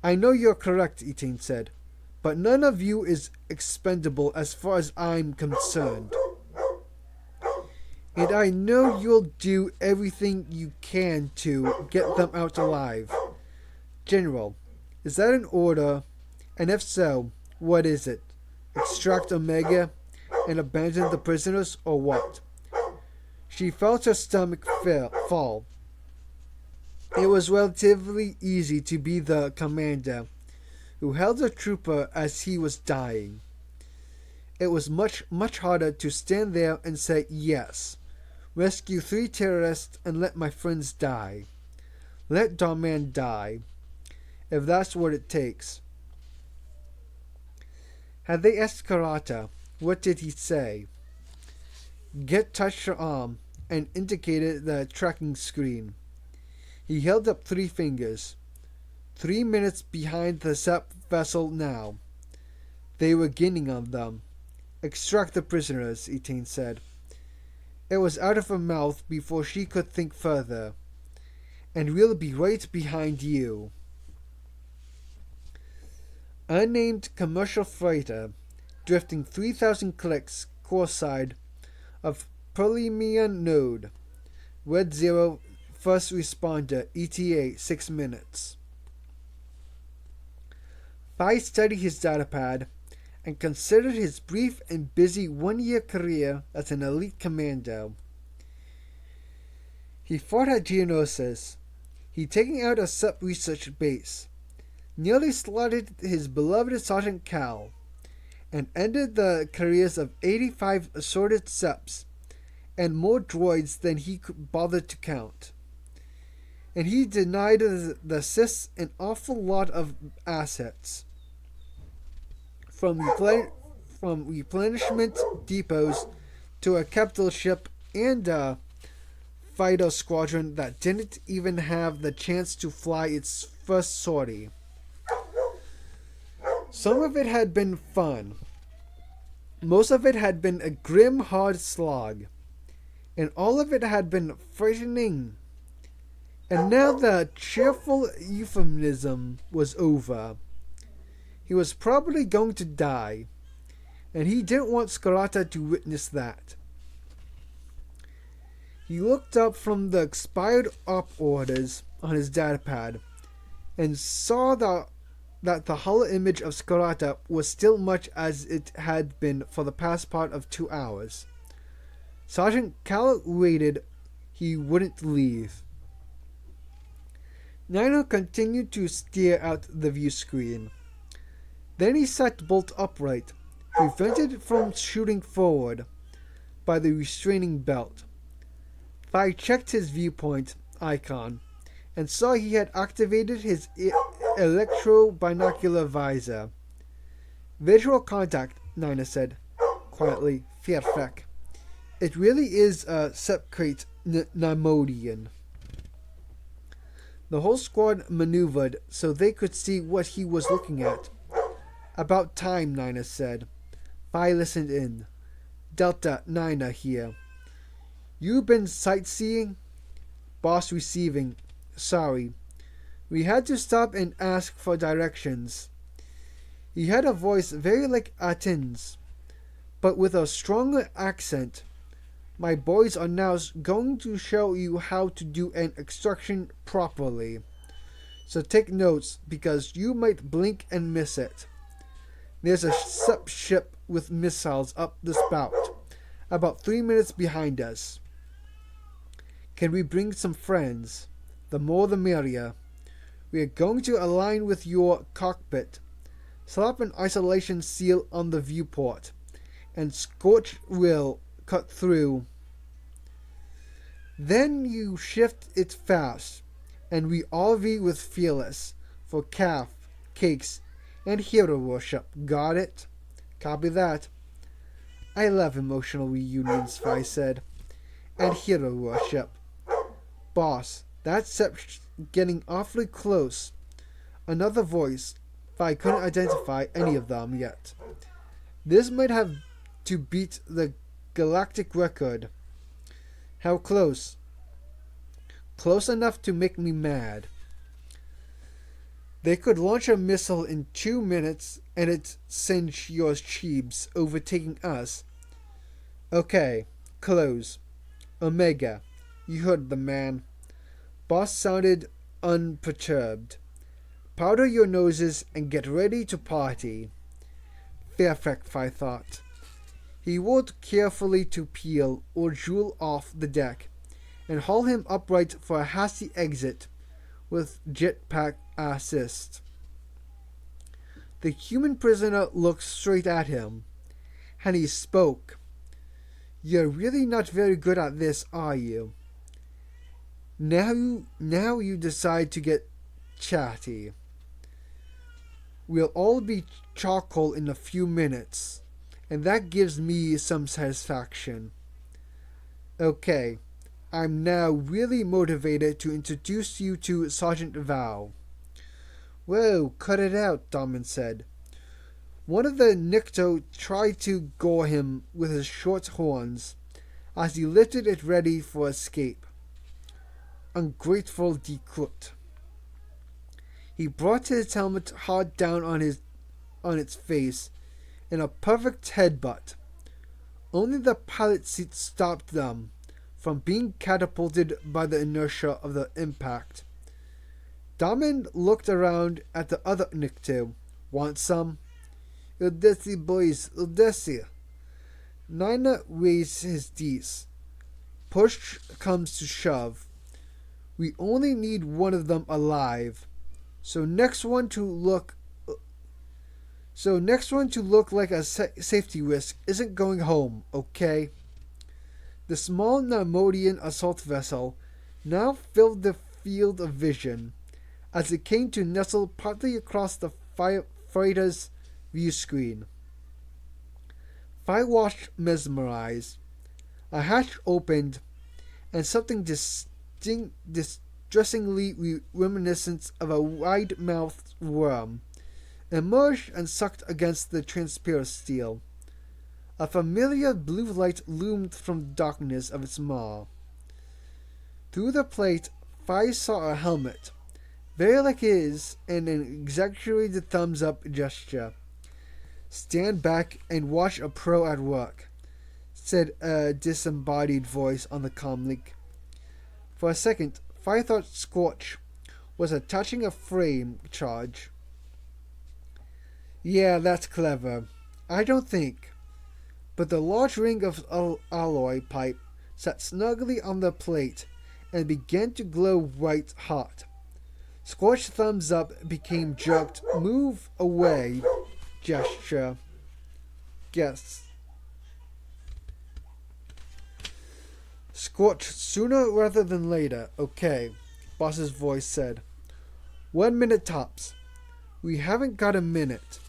I know you're correct, Etain said, but none of you is expendable as far as I'm concerned. And I know you'll do everything you can to get them out alive. General, is that an order? And if so, what is it? Extract Omega and abandon the prisoners, or what? She felt her stomach fall. It was relatively easy to be the commander who held a trooper as he was dying. It was much, much harder to stand there and say yes. Rescue 3 terrorists and let my friends die. Let Darman die, if that's what it takes. Had they asked Karata, what did he say? Get touched her arm and indicated the tracking screen. He held up 3 fingers. 3 minutes behind the SEP vessel now. They were gaining on them. Extract the prisoners, Etain said. It was out of her mouth before she could think further. And we'll be right behind you. Unnamed commercial freighter, drifting 3,000 clicks course-side of Perlemian node. Red 0, first responder, ETA 6 minutes. Bai studied his datapad and considered his brief and busy 1-year career as an elite commando. He fought at Geonosis. He'd taken out a SUP research base, nearly slaughtered his beloved Sergeant Cal, and ended the careers of 85 assorted SEPs and more droids than he could bother to count. And he denied the Sis an awful lot of assets, from replenishment depots to a capital ship and a fighter squadron that didn't even have the chance to fly its first sortie. Some of it had been fun. Most of it had been a grim, hard slog. And all of it had been frightening. And now the cheerful euphemism was over. He was probably going to die, and he didn't want Scarlata to witness that. He looked up from the expired op orders on his datapad and saw that the hollow image of Scarlata was still much as it had been for the past part of 2 hours. Sergeant Cal waited. He wouldn't leave. Nino continued to stare at the view screen. Then he sat bolt upright, prevented from shooting forward by the restraining belt. Thai checked his viewpoint icon and saw he had activated his electro-binocular visor. Visual contact, Nina said quietly. Perfect. It really is a Sepkrate Namodian. The whole squad maneuvered so they could see what he was looking at. About time, Nina said. Phi listened in. Delta, Nina here. You been sightseeing? Boss receiving. Sorry. We had to stop and ask for directions. He had a voice very like Atin's, but with a stronger accent. My boys are now going to show you how to do an extraction properly. So take notes, because you might blink and miss it. There's a SEP ship with missiles up the spout, about 3 minutes behind us. Can we bring some friends? The more the merrier. We are going to align with your cockpit. Slap an isolation seal on the viewport, and Scorch will cut through. Then you shift it fast, and we RV with Fearless for calf, cakes, and hero worship. Got it? Copy that. I love emotional reunions, Phi said. And hero worship. Boss, that's getting awfully close. Another voice. Phi couldn't identify any of them yet. This might have to beat the galactic record. How close? Close enough to make me mad. They could launch a missile in 2 minutes and it'd cinch your cheebs, overtaking us. Okay, close. Omega, you heard the man. Boss sounded unperturbed. Powder your noses and get ready to party. Perfect, I thought. He worked carefully to peel or jewel off the deck and haul him upright for a hasty exit with jetpack assist. The human prisoner looked straight at him, and he spoke. You're really not very good at this, are you? Now you decide to get chatty. We'll all be charcoal in a few minutes, and that gives me some satisfaction. Okay, I'm now really motivated to introduce you to Sergeant Val. Whoa, cut it out, Domin said. One of the Nikto tried to gore him with his short horns as he lifted it ready for escape. Ungrateful decrut. He brought his helmet hard down on its face in a perfect headbutt. Only the pilot seat stopped them from being catapulted by the inertia of the impact. Daman looked around at the other Nikto. Want some? Udesi boys, Udesi. Nina raised his D's. Push comes to shove. We only need one of them alive. So next one to look like a safety risk isn't going home, okay? The small Namodian assault vessel now filled the field of vision as it came to nestle partly across the freighter's view screen. Phi watched mesmerized. A hatch opened, and something distressingly reminiscent of a wide-mouthed worm emerged and sucked against the transparent steel. A familiar blue light loomed from the darkness of its maw. Through the plate, Phi saw a helmet, very like his, and an exaggerated thumbs up gesture. "Stand back and watch a pro at work," said a disembodied voice on the comlink. For a second, Fire thought Scorch was attaching a frame charge. "Yeah, that's clever. I don't think." But the large ring of alloy pipe sat snugly on the plate and began to glow white hot. Scorch's thumbs up became jerked "move away" gesture. Yes. "Scorch, sooner rather than later, okay," Boss's voice said. 1 minute tops. We haven't got a minute.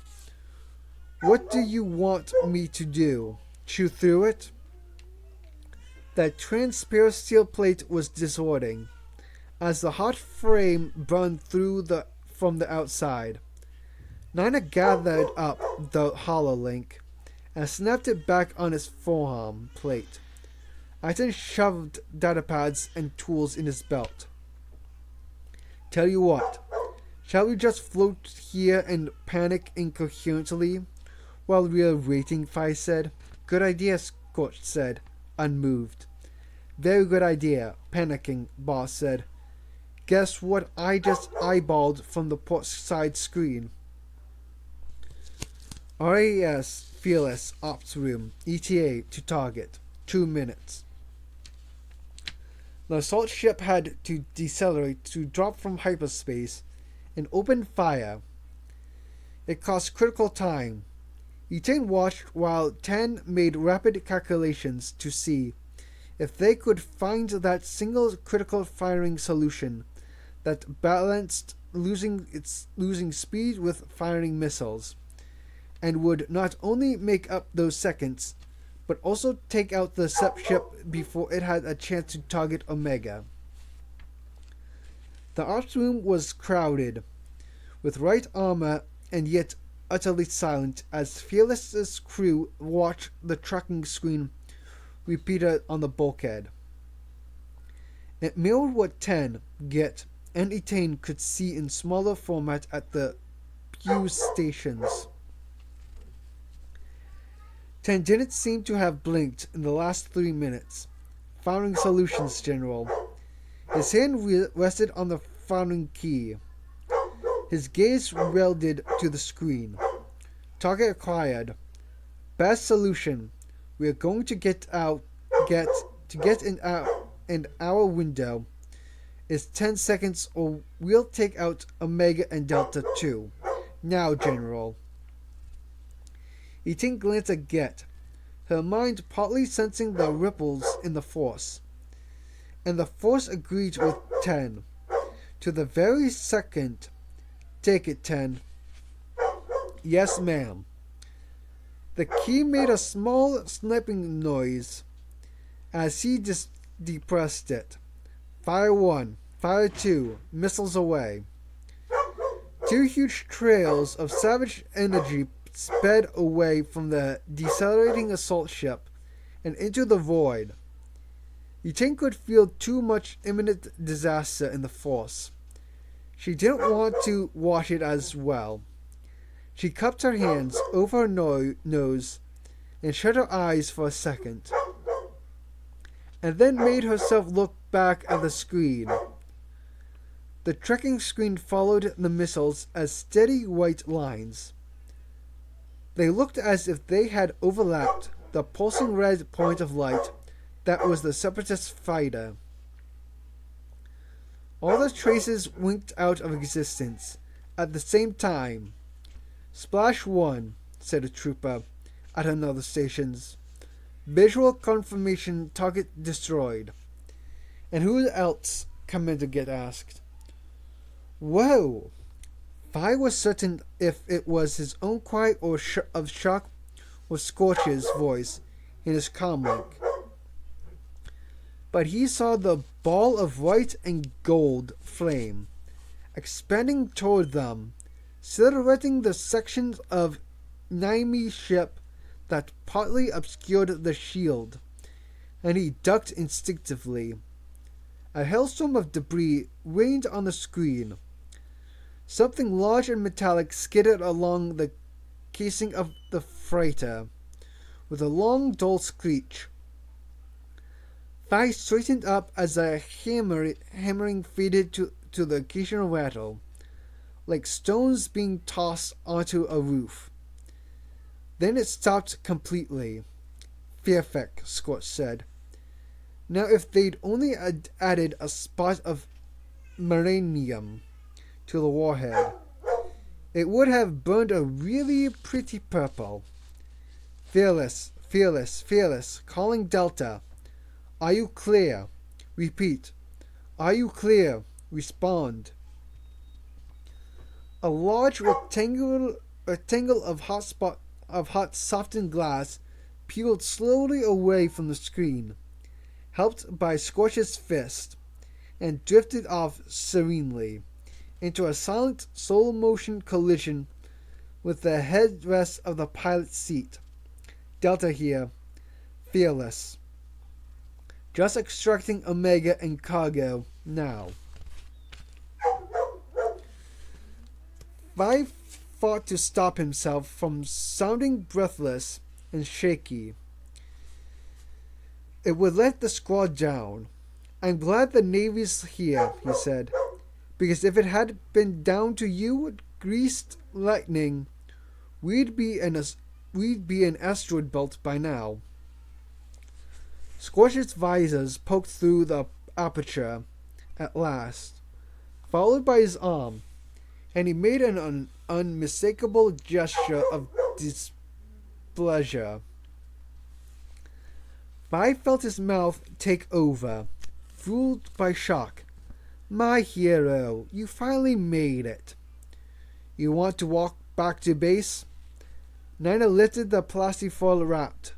What do you want me to do? Chew through it?" That transparent steel plate was distorting, as the hot frame burned through from the outside. Nina gathered up the hololink and snapped it back on its forearm plate. Aiton shoved datapads and tools in his belt. "Tell you what, shall we just float here and panic incoherently while we're waiting?" Fi said. "Good idea," Scorch said, unmoved. "Very good idea, panicking," Boss said. "Guess what I just eyeballed from the port side screen?" "RAS Fearless Ops Room, ETA to target. 2 minutes." The assault ship had to decelerate to drop from hyperspace and open fire. It cost critical time. Etain watched while 10 made rapid calculations to see if they could find that single critical firing solution that balanced losing speed with firing missiles, and would not only make up those seconds, but also take out the SEP ship before it had a chance to target Omega. The ops room was crowded, with right armor, and yet utterly silent as Fearless's crew watched the tracking screen repeated on the bulkhead. It mirrored what 10, Get, and Etain could see in smaller format at the Pew stations. 10 didn't seem to have blinked in the last 3 minutes. "Firing solutions, General." His hand rested on the firing key. His gaze welded to the screen. "Target acquired. Best solution. We're going to get in our window is 10 seconds, or we'll take out Omega and Delta 2. Now, General." Etain glanced at Get, her mind partly sensing the ripples in the Force. And the Force agreed with 10. To the very second. "Take it, 10. "Yes, ma'am." The key made a small snapping noise as he depressed it. "Fire 1, fire 2, missiles away." 2 huge trails of savage energy sped away from the decelerating assault ship and into the void. Etain could feel too much imminent disaster in the Force. She didn't want to watch it as well. She cupped her hands over her nose and shut her eyes for a second, and then made herself look back at the screen. The tracking screen followed the missiles as steady white lines. They looked as if they had overlapped the pulsing red point of light that was the Separatist fighter. All the traces winked out of existence at the same time. "Splash 1, said a trooper at another station's. "Visual confirmation target destroyed." "And who else?" Commander Get asked. "Whoa!" Fi was certain if it was his own cry or of shock or Scorch's voice in his comlink. But he saw the ball of white and gold flame expanding toward them, silhouetting the sections of Naimi's ship that partly obscured the shield, and he ducked instinctively. A hailstorm of debris rained on the screen. Something large and metallic skidded along the casing of the freighter with a long, dull screech. Thighs straightened up as a hammering faded to the occasional rattle, like stones being tossed onto a roof. Then it stopped completely. Perfect, Scorch said. Now if they'd only added a spot of marinium to the warhead, it would have burned a really pretty purple. Fearless, fearless, fearless, calling Delta. Are you clear? Repeat. Are you clear? Respond. A large rectangle of hot softened glass peeled slowly away from the screen, helped by Scorch's fist, and drifted off serenely into a silent slow-motion collision with the headrest of the pilot's seat. Delta here. Fearless. Just extracting Omega and cargo now. Vi fought to stop himself from sounding breathless and shaky. It would let the squad down. I'm glad the Navy's here, he said, because if it had been down to you, greased lightning, we'd be an asteroid belt by now. Scorch's visors poked through the aperture at last, followed by his arm, and he made an unmistakable gesture of displeasure. Vi felt his mouth take over, fooled by shock. My hero, you finally made it. You want to walk back to base? Nina lifted the plastic foil wrapped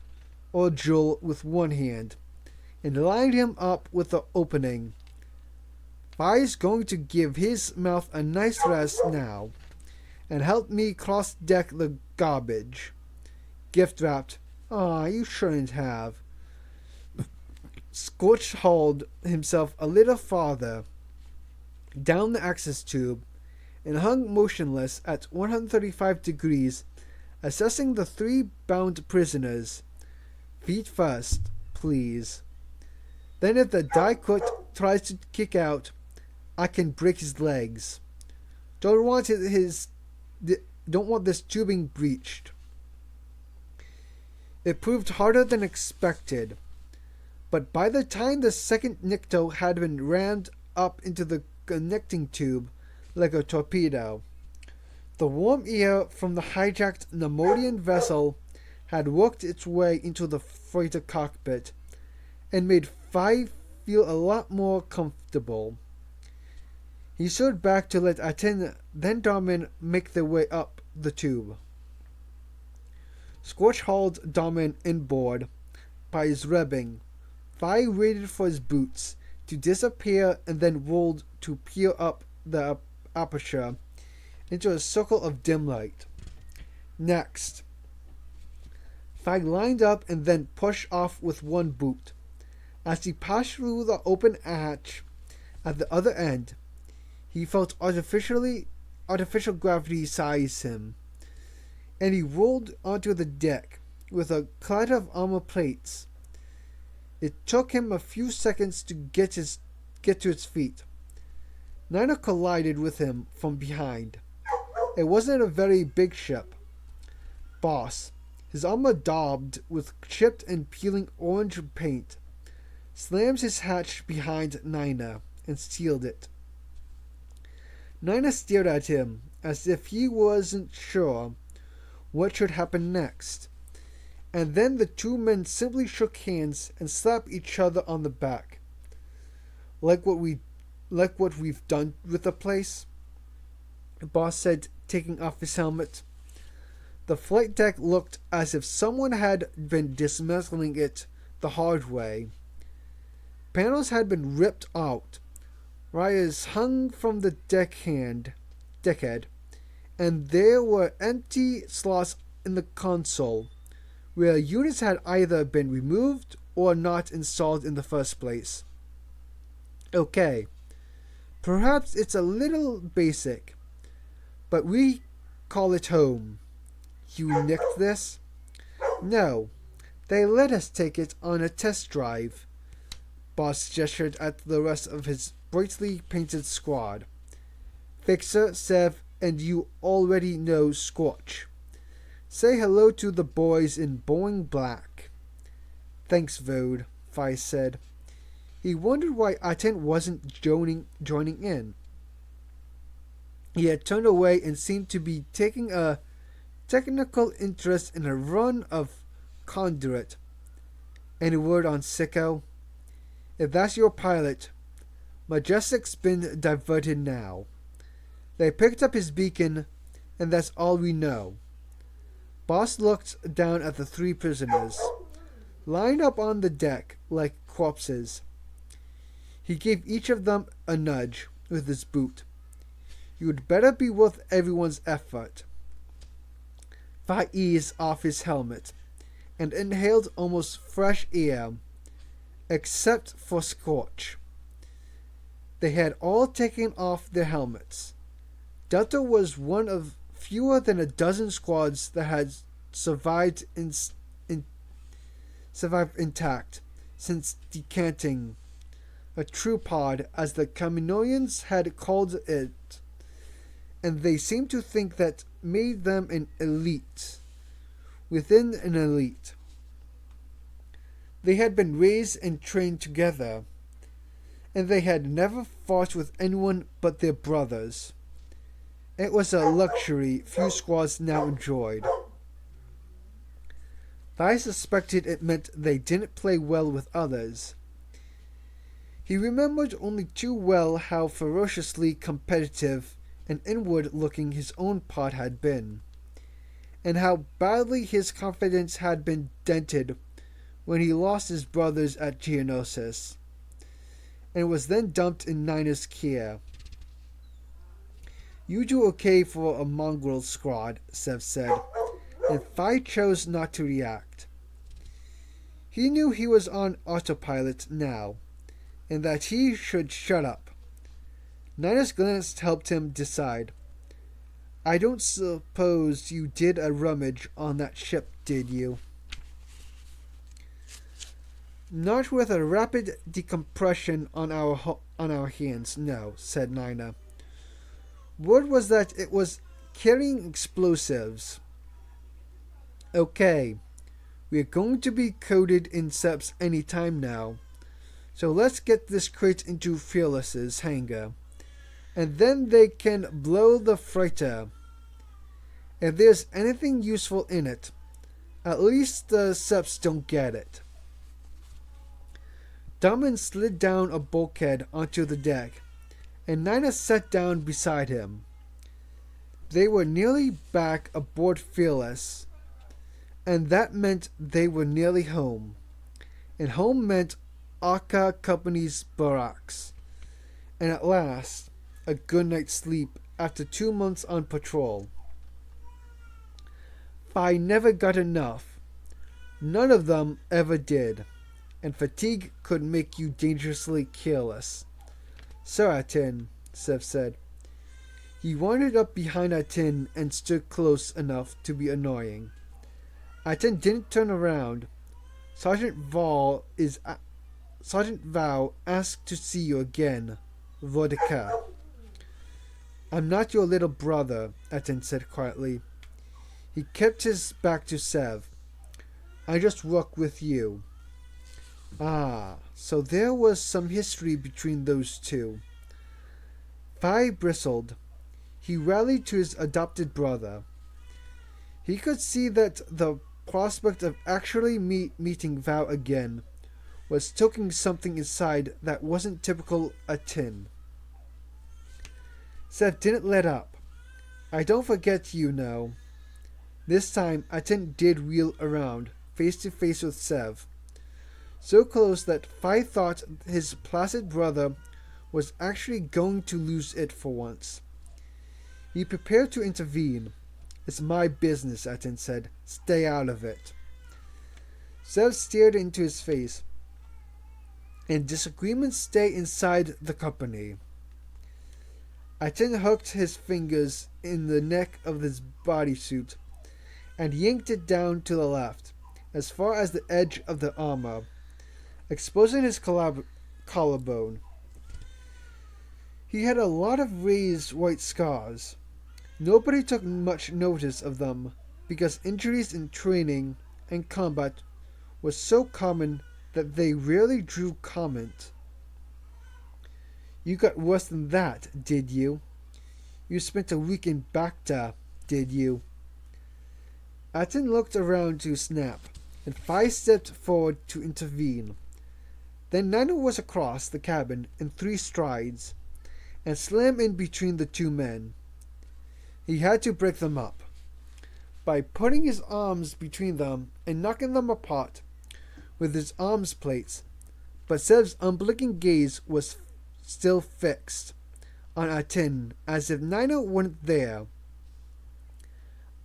jewel with one hand and lined him up with the opening. Vi's going to give his mouth a nice rest now and help me cross-deck the garbage. Gift wrapped. You shouldn't have. Scorch hauled himself a little farther down the access tube and hung motionless at 135 degrees, assessing the 3 bound prisoners. Feet first, please. Then if the Daikut tries to kick out, I can break his legs. Don't want this tubing breached. It proved harder than expected, but by the time the second Nikto had been rammed up into the connecting tube like a torpedo, the warm air from the hijacked Nemodian vessel had worked its way into the freighter cockpit and made Vi feel a lot more comfortable. He stood back to let Aten then Darmin make their way up the tube. Scorch hauled Darmin inboard by his ribbing. Vi waited for his boots to disappear and then rolled to peer up the aperture into a circle of dim light. Next, Vi lined up and then pushed off with one boot. As he passed through the open hatch at the other end, he felt artificial gravity size him, and he rolled onto the deck with a clatter of armor plates. It took him a few seconds to get to his feet. Nina collided with him from behind. It wasn't a very big ship. Boss, his armor daubed with chipped and peeling orange paint, slams his hatch behind Nina and sealed it. Nina stared at him as if he wasn't sure what should happen next, and then the 2 men simply shook hands and slapped each other on the back. Like what we've done with the place? The boss said, taking off his helmet. The flight deck looked as if someone had been dismantling it the hard way. Panels had been ripped out, wires hung from the deckhead, and there were empty slots in the console, where units had either been removed or not installed in the first place. Okay, perhaps it's a little basic, but we call it home. You nicked this? No, they let us take it on a test drive. Boss gestured at the rest of his brightly painted squad. Fixer, Sev, and you already know Scorch. Say hello to the boys in Boeing Black. Thanks, Vode, Fi said. He wondered why Aten wasn't joining in. He had turned away and seemed to be taking a technical interest in a run of Conduit. Any word on Sicko? If that's your pilot, Majestic's been diverted now. They picked up his beacon, and that's all we know. Boss looked down at the three prisoners, lined up on the deck like corpses. He gave each of them a nudge with his boot. You'd better be worth everyone's effort. Fi eased off his helmet and inhaled almost fresh air, except for Scorch. They had all taken off their helmets. Delta was one of fewer than a dozen squads that had survived intact since decanting, a true pod as the Kaminoans had called it, and they seemed to think that made them an elite within an elite. They had been raised and trained together, and they had never fought with anyone but their brothers. It was a luxury few squads now enjoyed. I suspected it meant they didn't play well with others. He remembered only too well how ferociously competitive and inward-looking his own pod had been, and how badly his confidence had been dented when he lost his brothers at Geonosis, and was then dumped in Nina's care. You do okay for a mongrel squad, Sev said, and Fi chose not to react. He knew he was on autopilot now, and that he should shut up. Nina's glance helped him decide. I don't suppose you did a rummage on that ship, did you? Not with a rapid decompression on our hands, no, said Nina. Word was that it was carrying explosives. Okay, we're going to be coded in SEPs any time now, so let's get this crate into Fearless's hangar, and then they can blow the freighter. If there's anything useful in it, at least the SEPs don't get it. Daman slid down a bulkhead onto the deck, and Nina sat down beside him. They were nearly back aboard Fearless, and that meant they were nearly home. And home meant Aka Company's barracks, and at last a good night's sleep after 2 months on patrol. Fi never got enough. None of them ever did, and fatigue could make you dangerously careless. Sir Aten, Sev said. He wandered up behind Aten and stood close enough to be annoying. Aten didn't turn around. Sergeant Val asked to see you again, Vodka. I'm not your little brother, Aten said quietly. He kept his back to Sev. I just work with you. Ah, so there was some history between those two. Fi bristled. He rallied to his adopted brother. He could see that the prospect of actually meeting Val again was stoking something inside that wasn't typical Aten. Sev didn't let up. I don't forget you know. This time Aten did wheel around, face to face with Sev. So close that Fi thought his placid brother was actually going to lose it for once. He prepared to intervene. It's my business, Aten said. Stay out of it. Sev stared into his face. And disagreements stay inside the company. Aten hooked his fingers in the neck of his bodysuit and yanked it down to the left, as far as the edge of the armor, exposing his collarbone. He had a lot of raised white scars. Nobody took much notice of them because injuries in training and combat were so common that they rarely drew comment. You got worse than that, did you? You spent a week in Bacta, did you? Aten looked around to snap, and Fi stepped forward to intervene. Then Nina was across the cabin in 3 strides, and slammed in between the 2 men. He had to break them up. By putting his arms between them and knocking them apart with his arms plates, but Sev's unblinking gaze was still fixed on Aten as if Nina weren't there.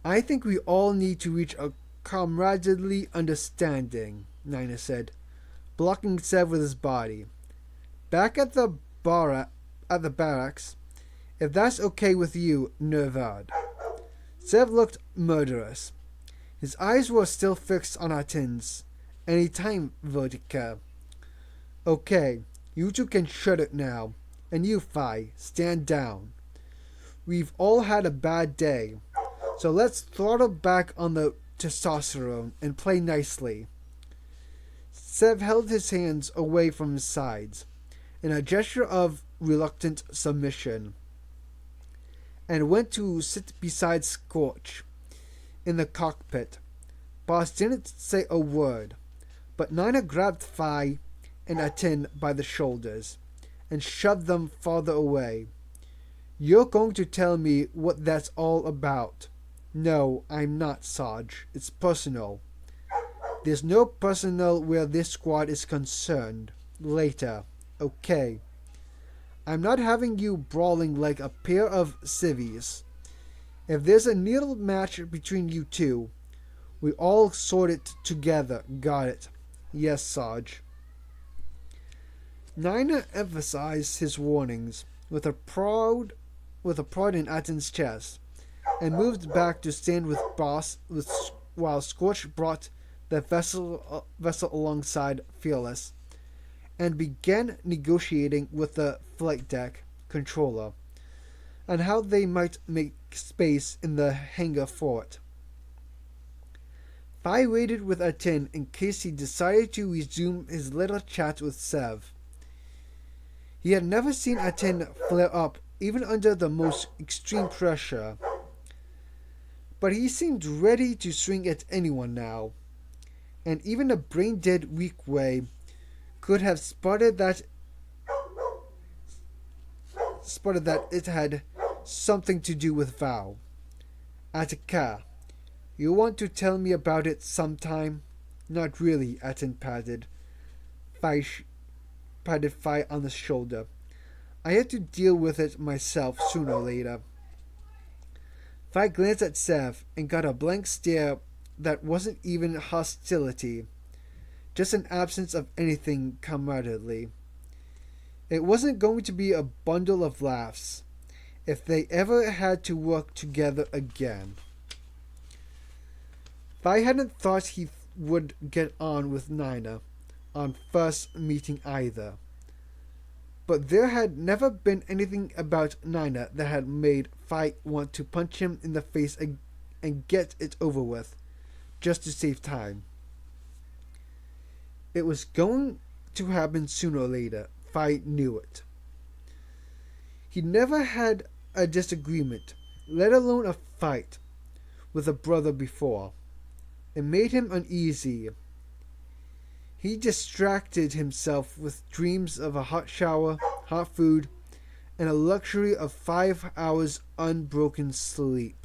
I think we all need to reach a comradely understanding, Nina said, blocking Sev with his body. Back at the barracks, if that's okay with you, Nervad. Sev looked murderous. His eyes were still fixed on Aten's. Any time, Vertica. Okay, you 2 can shut it now. And you, Fi, stand down. We've all had a bad day, so let's throttle back on the testosterone and play nicely. Sev held his hands away from his sides in a gesture of reluctant submission, and went to sit beside Scorch in the cockpit. Boss didn't say a word, but Nina grabbed Fi and Aten by the shoulders and shoved them farther away. You're going to tell me what that's all about. No, I'm not, Sarge. It's personal. There's no personal where this squad is concerned. Later. Okay. I'm not having you brawling like a pair of civvies. If there's a needle match between you 2, we all sort it together. Got it. Yes, Sarge. Nina emphasized his warnings with a prod in Aten's chest, and moved back to stand with Boss while Scorch brought the vessel alongside Fearless and began negotiating with the flight deck controller on how they might make space in the hangar for it. Fi waited with Aten in case he decided to resume his little chat with Sev. He had never seen Aten flare up even under the most extreme pressure, but he seemed ready to swing at anyone now, and even a brain-dead Weequay could have spotted that it had something to do with Val. Attica, you want to tell me about it sometime? Not really, Aten patted Fi on the shoulder. I had to deal with it myself sooner or later. Fi glanced at Sev and got a blank stare that wasn't even hostility, just an absence of anything camaraderie. It wasn't going to be a bundle of laughs if they ever had to work together again. Fi hadn't thought he would get on with Nina on first meeting either, but there had never been anything about Nina that had made Fi want to punch him in the face and get it over with, just to save time. It was going to happen sooner or later. Fi knew it. He never had a disagreement, let alone a fight, with a brother before. It made him uneasy. He distracted himself with dreams of a hot shower, hot food, and a luxury of 5 hours unbroken sleep.